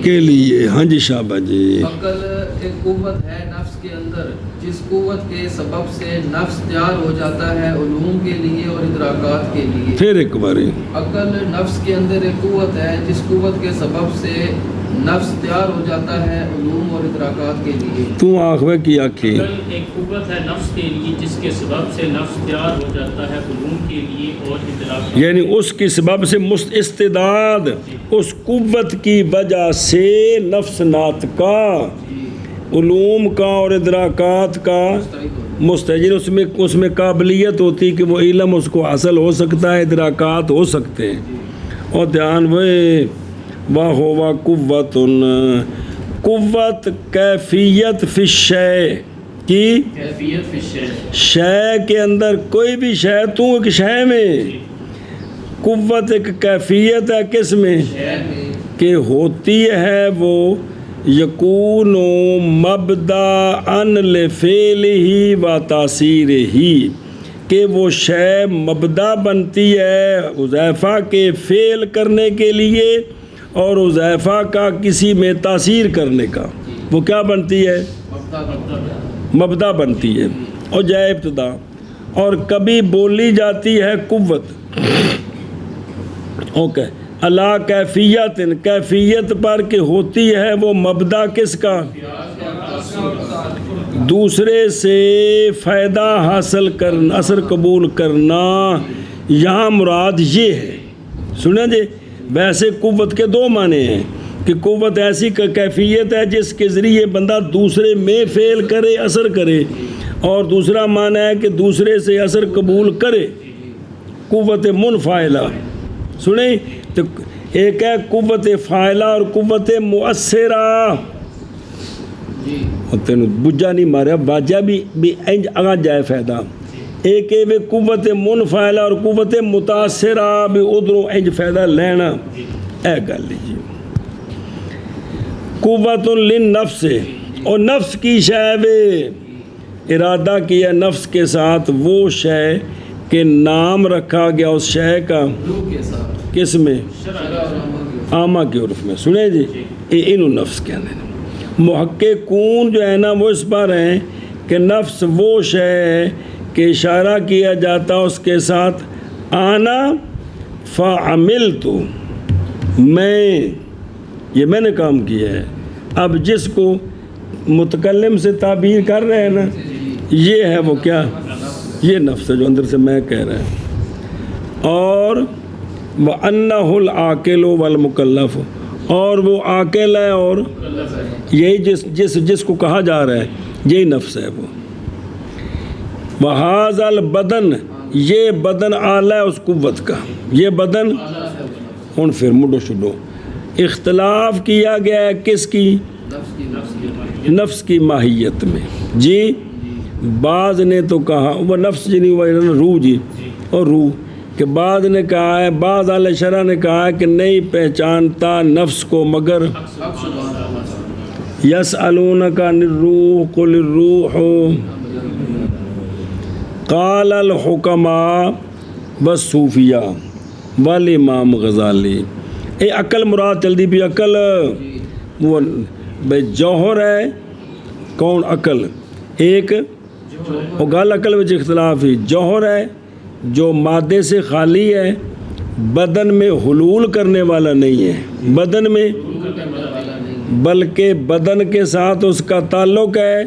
کے لیے. ہاں جی شابہ جی. عقل ایک قوت ہے نفس کے اندر جس قوت کے سبب سے نفس تیار ہو جاتا ہے علوم کے لیے اور ادراکات کے لیے. پھر ایک باری عقل نفس کے اندر ایک قوت ہے جس قوت کے سبب سے نفس تیار ہو جاتا ہے علوم اور ادراکات کے لیے. تو آخوے کی آنکھیں عقل ایک قوت ہے نفس کے لیے جس کے سبب سے نفس تیار ہو جاتا ہے علوم کے لیے اور ادراکات، یعنی اس کی سبب سے استعداد، اس قوت کی وجہ سے نفس ناطقہ علوم کا اور ادراکات کا مستعجل اس میں قابلیت ہوتی کہ وہ علم اس کو حاصل ہو سکتا ہے، ادراکات ہو سکتے ہیں. اور دھیان واہ ہوا قوت کیفیت فی الشیء کی، کیفیت فی الشیء، شے کے اندر کوئی بھی شے، تو ایک شے میں قوت ایک کیفیت ہے کس میں کہ ہوتی ہے وہ یکون مبدأ لفعلہ و تاثیرہ، کہ وہ شے مبدأ بنتی ہے حذیفہ کے فعل کرنے کے لیے اور حذیفہ کا کسی میں تاثیر کرنے کا. وہ کیا بنتی ہے؟ مبدأ بنتی ہے اور جائے ابتدا. اور کبھی بولی جاتی ہے قوت اوکے اللہ کیفیت پر کہ ہوتی ہے وہ مبدأ کس کا؟ دوسرے سے فائدہ حاصل کرنا، اثر قبول کرنا. یہاں مراد یہ ہے، سنیں جی. ویسے قوت کے دو معنی ہیں کہ قوت ایسی کیفیت ہے جس کے ذریعے بندہ دوسرے میں فعل کرے، اثر کرے، اور دوسرا معنی ہے کہ دوسرے سے اثر قبول کرے، قوت منفعلہ. سنیں تو ایک ہے قوت فاعلہ اور قوت مؤثرہ. تینوں بجا نہیں ماریا واجہ بھی انج آگاں جائے فائدہ. ایک ہے قوت منفعلہ اور قوت متاثرہ بھی ادھروں انج فائدہ لینا. اے گل لیجیے قوت للنفس، اور نفس کی شے ارادہ کیا نفس کے ساتھ وہ شے کہ نام رکھا گیا اس شے کا کس میں؟ عامہ کے عرف میں. سنیں جی انہوں نفس کہنے ہیں. محققون جو ہے نا وہ اس پر ہیں کہ نفس وہ شے ہے کہ اشارہ کیا جاتا اس کے ساتھ آنا فعملت، میں نے کام کیا ہے. اب جس کو متکلم سے تعبیر کر رہے ہیں نا یہ ہے وہ کیا؟ یہ نفس ہے جو اندر سے میں کہہ رہا ہے. اور وَأَنَّهُ الْعَاقِلُ وَالْمُكَلَّفُ، اور وہ عاقل ہے اور یہی جس کو کہا جا رہا ہے یہی نفس ہے وہ. وَهَذَا الْبَدَنُ، یہ بدن اعلیٰ ہے اس قوت کا. یہ بدن ان پھر مڈو شڈو اختلاف کیا گیا ہے کس کی؟ نفس کی ماہیت میں جی. بعض نے تو کہا وہ نفس جی نہیں ہوا روح جی، اور روح کہ بعض نے کہا ہے، بعض اہل شرع نے کہا ہے کہ نہیں پہچانتا نفس کو مگر یسألونک عن الروح قل الروح قال الحکماء والصوفیاء والامام غزالی. اے عقل مراد چلدی پی عقل وہ بھئی جوہر ہے کون عقل ایک وہ گل عقل وچ اختلاف ہی جوہر ہے جو مادے سے خالی ہے بدن میں حلول کرنے والا نہیں ہے بدن میں بلکہ بدن کے ساتھ اس کا تعلق ہے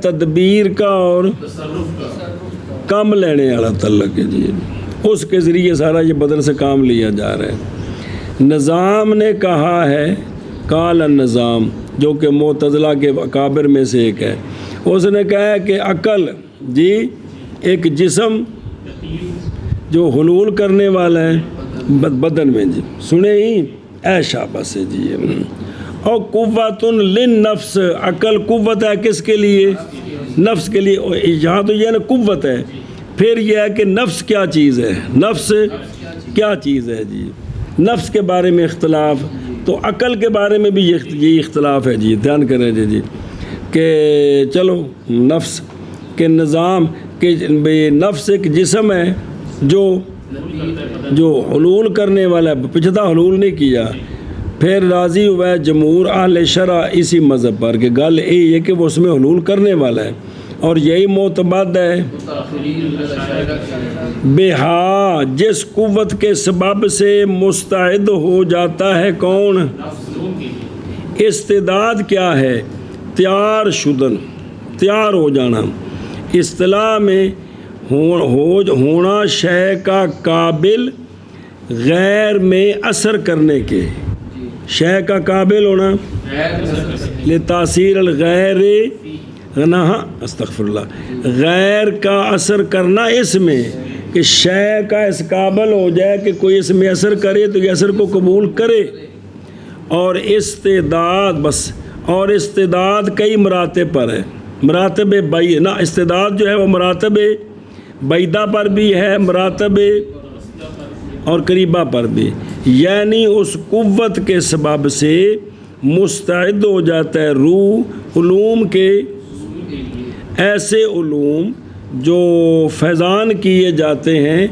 تدبیر کا اور کام لینے والا تعلق ہے جی اس کے ذریعے سارا یہ بدن سے کام لیا جا رہا ہے. نظام نے کہا ہے قال النظام جو کہ معتزلہ کے اکابر میں سے ایک ہے اس نے کہا ہے کہ عقل جی ایک جسم جو حلول کرنے والا ہے بدن میں جی سنے ہی اے شاباش ہے جی. اور قوت للنفس عقل قوت ہے کس کے لیے نفس کے لیے. یہاں تو یہ نا قوت ہے پھر یہ ہے کہ نفس کیا چیز ہے نفس کیا چیز ہے جی نفس کے بارے میں اختلاف تو عقل کے بارے میں بھی یہ اختلاف ہے جی دھیان کریں جی کہ چلو نفس کے نظام کہ نفس ایک جسم ہے جو حلول کرنے والا ہے پچھتا حلول نہیں کیا. پھر راضی ہوا ہے جمہور اہل شرع اسی مذہب پر کہ گل یہ ہے کہ وہ اس میں حلول کرنے والا ہے اور یہی معتمد ہے بہا جس قوت کے سبب سے مستعد ہو جاتا ہے کون استعداد کیا ہے تیار شدن تیار ہو جانا. اصطلاح میں ہونا شے کا قابل غیر میں اثر کرنے کے شے کا قابل ہونا لتاثیر الغیر استغفر اللہ غیر کا اثر کرنا اس میں کہ شے کا اس قابل ہو جائے کہ کوئی اس میں اثر کرے تو یہ اثر کو قبول کرے. اور استعداد کئی مراتب پر ہے مراتب نا استعداد جو ہے وہ مراتب بعیدہ پر بھی ہے مراتب اور قریبہ پر بھی یعنی اس قوت کے سبب سے مستعد ہو جاتا ہے روح علوم کے ایسے علوم جو فیضان کیے جاتے ہیں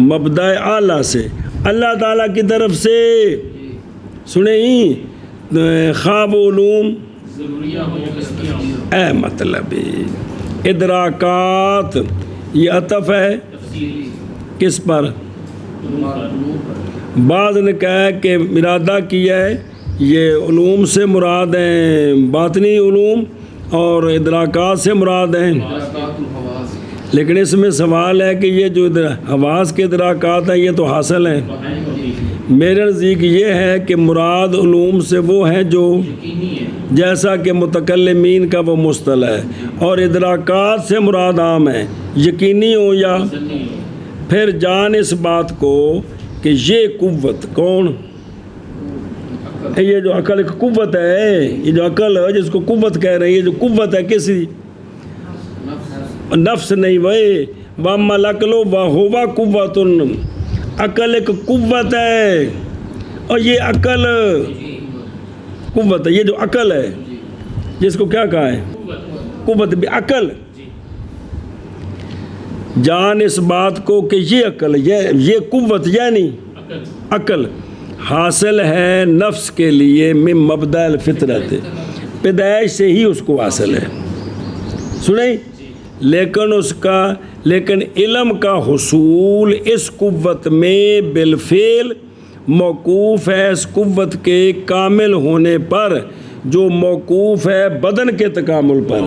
مبدأ اعلیٰ سے اللہ تعالیٰ کی طرف سے سنیں ہی خواب علوم اے مطلب ادراکات یہ عطف ہے کس پر بعض نے کہا کہ ارادہ کیا ہے یہ علوم سے مراد ہیں باطنی علوم اور ادراکات سے مراد ہیں لیکن اس میں سوال ہے کہ یہ جو حواس کے ادراکات ہیں یہ تو حاصل ہیں. میرے نزدیک یہ ہے کہ مراد علوم سے وہ ہیں جو جیسا کہ متکلمین کا وہ مصطلح ہے اور ادراکات سے مراد عام ہے یقینی ہو یا پھر جان اس بات کو کہ یہ قوت کون یہ جو عقل ایک قوت ہے یہ جو عقل ہے جس کو قوت کہہ رہے ہیں یہ جو قوت ہے کسی نفس نہیں وے واما العقل وہو قوت عقل ایک قوت ہے اور یہ عقل قوت ہے یہ جو عقل ہے جس کو کیا کہا ہے قوت بھی عقل جان اس بات کو کہ یہ عقل یہ قوت یعنی عقل حاصل ہے نفس کے لیے من مبدأ الفطرت پیدائش سے ہی اس کو حاصل ہے سنیں لیکن علم کا حصول اس قوت میں بالفعل موقوف ہے اس قوت کے کامل ہونے پر جو موقوف ہے بدن کے تکامل پر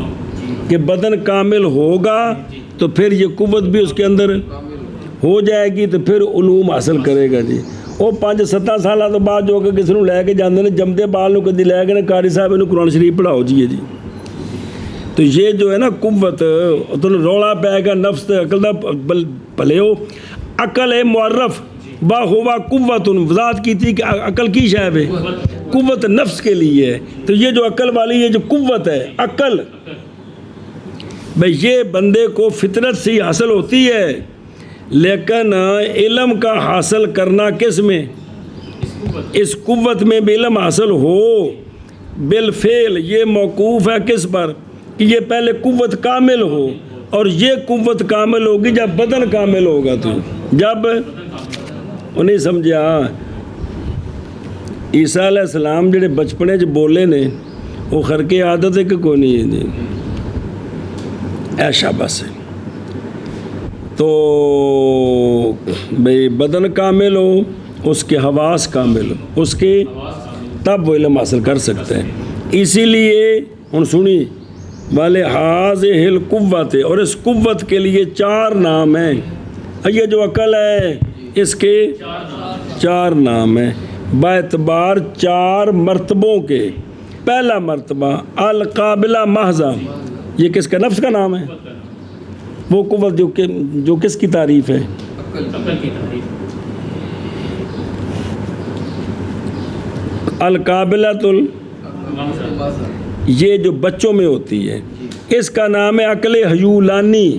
کہ بدن کامل ہوگا تو پھر یہ قوت بھی اس کے اندر ہو جائے گی تو پھر علوم حاصل کرے گا جی. وہ 5-7 سال تو بعد جو کہ کسی لے کے جانے نے جمدے بال نو کدی لے کے قاری صاحب انہوں قرآن شریف پڑھاؤ جی تو یہ جو ہے نا قوت تو رولا پائے گا نفس عقل دا بھلے ہو عقل ہے معرف با ہوا قوت وضاحت کی تھی کہ عقل کی شے ہے قوت نفس کے لیے ہے تو یہ جو عقل والی یہ جو قوت ہے عقل بھئی یہ بندے کو فطرت سے ہی حاصل ہوتی ہے لیکن علم کا حاصل کرنا کس میں اس قوت میں بھی علم حاصل ہو بالفعل یہ موقوف ہے کس پر کہ یہ پہلے قوت کامل ہو، اور یہ قوت کامل ہوگی جب بدن کامل ہوگا، تو جب وہ نہیں سمجھا عیسیٰ علیہ السلام جڑے بچپنے چ بولے نے وہ خرقے عادت ہے کہ کوئی نہیں ہے ایشا بس ہے، تو بھئی بدن کامل ہو، اس کے حواس کامل ہو، اس کے تب وہ علم حاصل کر سکتے ہیں۔ اسی لیے ہن سنی والے حاضر القوت، اور اس قوت کے لیے 4 نام ہیں۔ یہ جو عقل ہے اس کے 4 نام ہیں باعتبار 4 مرتبوں کے۔ پہلا مرتبہ القابلہ محضہ، یہ کس کا؟ نفس کا نام ہے، وہ قوت جو کس کی تعریف ہے؟ عقل کی تعریف۔ القابلۃ یہ جو بچوں میں ہوتی ہے، اس کا نام ہے عقل حیولانی،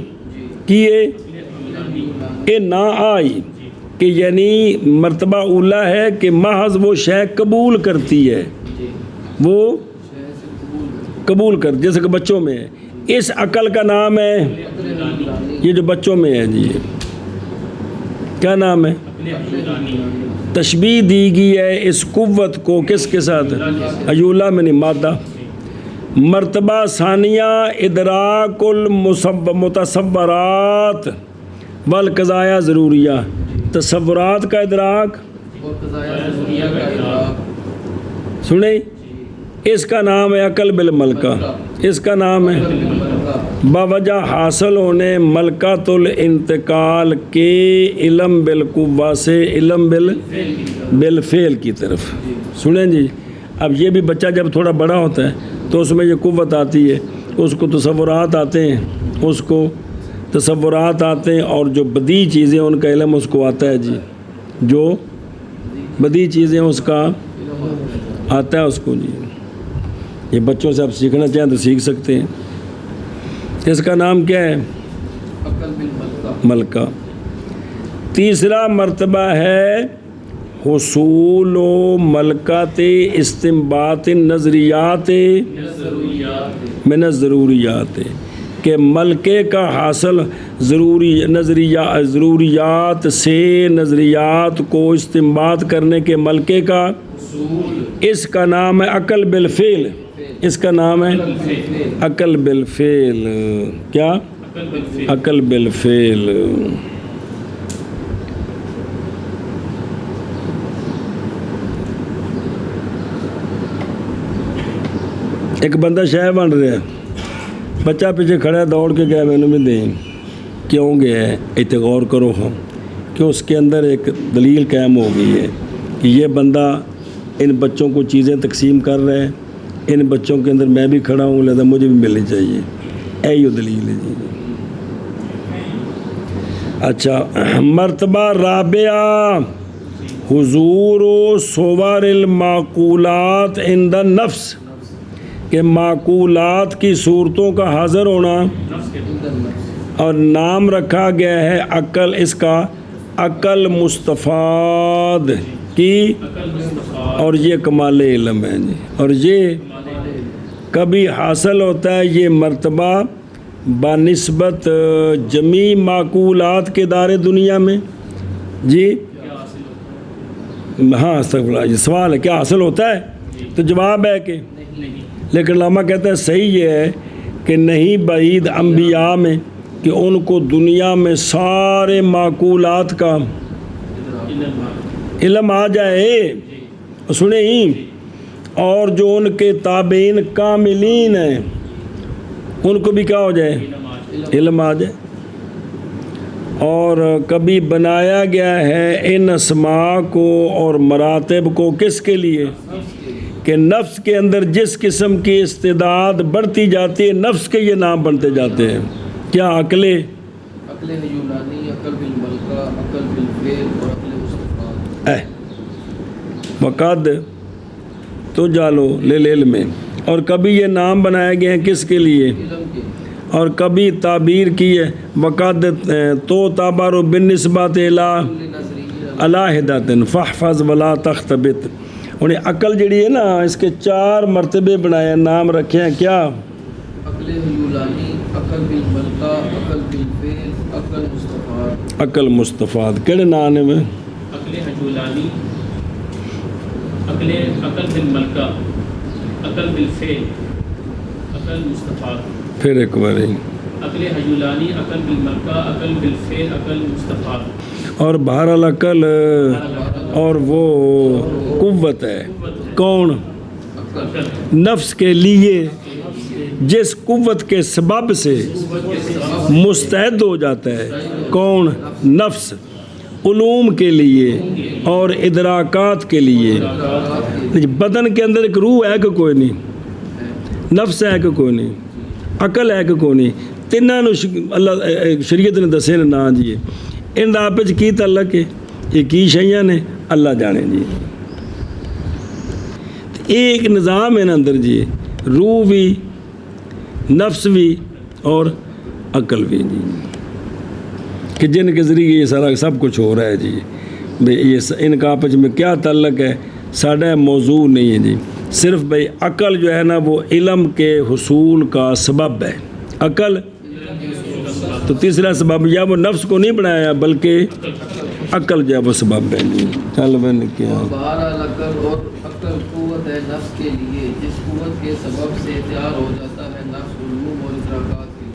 کہ یہ نہ آئی کہ یعنی مرتبہ اولا ہے کہ محض وہ شے قبول کرتی ہے، وہ قبول کر، جیسے کہ بچوں میں ہے۔ اس عقل کا نام ہے یہ جو بچوں میں ہے جی، کیا نام ہے؟ تشبیہ دی گئی ہے اس قوت کو کس کے ساتھ؟ حیولہ میں نہیں، مادہ۔ مرتبہ ثانیہ ادراک المتصورات والقضایا ضروریہ، تصورات کا ادراک، سنیں، اس کا نام ہے عقل بالملکہ، اس کا نام ہے باوجہ حاصل ہونے ملکۃ الانتقال کے علم بالقوہ سے علم بالفعل کی طرف۔ سنیں جی، اب یہ بھی بچہ جب تھوڑا بڑا ہوتا ہے تو اس میں یہ قوت آتی ہے، اس کو تصورات آتے ہیں، اس کو تصورات آتے ہیں، اور جو بدیع چیزیں ان کا علم اس کو آتا ہے جی، جو بدیع چیزیں اس کا آتا ہے اس کو جی۔ یہ بچوں سے آپ سیکھنا چاہیں تو سیکھ سکتے ہیں۔ اس کا نام کیا ہے؟ عقل بالملکہ۔ ملکہ۔ تیسرا مرتبہ ہے حصول و ملکات استنباط نظریات من الضروریات، کہ ملکے کا حاصل ضروریات سے نظریات کو استنباط کرنے کے ملکے کا، اس کا نام ہے عقل بالفعل، اس کا نام ہے عقل بالفعل۔ کیا؟ عقل بالفعل۔ ایک بندہ شے بن رہا ہے، بچہ پیچھے کھڑا ہے، دوڑ کے گیا، میں نے بھی دیں کیوں گیا ہے، اتنے غور کرو ہم کہ اس کے اندر ایک دلیل قائم ہو گئی ہے کہ یہ بندہ ان بچوں کو چیزیں تقسیم کر رہا ہے، ان بچوں کے اندر میں بھی کھڑا ہوں، لہذا مجھے بھی ملنی چاہیے، یہی دلیل ہے جی۔ اچھا، مرتبہ رابعہ حضور و صور المعقولات عند النفس، کہ معقولات کی صورتوں کا حاضر ہونا، اور نام رکھا گیا ہے عقل، اس کا عقل مستفاد کی، اور یہ کمال علم ہے جی، اور یہ کبھی حاصل ہوتا ہے یہ مرتبہ بنسبت جمیع معقولات کے دار دنیا میں جی۔ ہاں استغفر اللہ، یہ سوال ہے کیا حاصل ہوتا ہے، تو جواب ہے کہ لیکن علامہ کہتا ہے صحیح یہ ہے کہ نہیں بعید انبیاء میں کہ ان کو دنیا میں سارے معقولات کا علم آ جائے، سنیں ہی، اور جو ان کے تابعین کاملین ہیں ان کو بھی کیا ہو جائے، علم آ جائے۔ اور کبھی بنایا گیا ہے ان اسماء کو اور مراتب کو کس کے لیے، کہ نفس کے اندر جس قسم کی استعداد بڑھتی جاتی ہے نفس کے یہ نام بنتے جاتے ہیں، کیا عقل یونانی، عقل بالملکہ، عقل بالفعل اور عقل مستفاد۔ وقد تو جالو للعلم میں، اور کبھی یہ نام بنائے گئے ہیں کس کے لیے، علم کے، اور کبھی تعبیر کی ہے وقد تو تعبر بالنسبات الی علیہدۃ فاحفظ ولا تختبط، ہوں عقل جڑی ہے نا اس کے 4 مرتبے بنائے نام رکھے ہیں کیا؟ عقل حیولانی، عقل بالملکہ، عقل بالفعل، عقل مستفاد۔ عقل مستفاد کہڑے نام نے میں؟ عقل حجولانی، عقل بالملکہ، عقل بالفعل، عقل مستفاد۔ پھر ایک بار عقل حجولانی، عقل بالملکہ، عقل بالفعل، عقل مستفاد۔ اور بہرحال عقل اور وہ قوت ہے کون؟ نفس کے لیے جس قوت کے سبب سے مستعد ہو جاتا ہے کون؟ نفس، علوم کے لیے اور ادراکات کے لیے۔ بدن کے اندر ایک روح ہے کہ کوئی نہیں؟ نفس ہے کہ کوئی نہیں؟ عقل ہے کہ کوئی نہیں؟ تینوں اللہ شریعت نے دسے نے نا جی، ان کا آپس کی تعلق ہے؟ یہ کی شیاں نے اللہ جانے جی۔ ایک نظام ہے نا اندر جی، روح بھی، نفس بھی اور عقل بھی جی، کہ جن کے ذریعے یہ سارا سب کچھ ہو رہا ہے جی۔ یہ ان کا آپس میں کیا تعلق ہے ساڈا موضوع نہیں ہے جی، صرف بھائی عقل جو ہے نا وہ علم کے حصول کا سبب ہے۔ عقل تو تیسرا سبب یا وہ نفس کو نہیں بنایا بلکہ عقل جو ہے وہ سبب ہے جی۔ چل میں نے کیا بہرحال عقل اور عقل قوت ہے نفس کے لیے، جس قوت کے سبب سے تیار ہو جاتا ہے نفس علوم اور ادراکات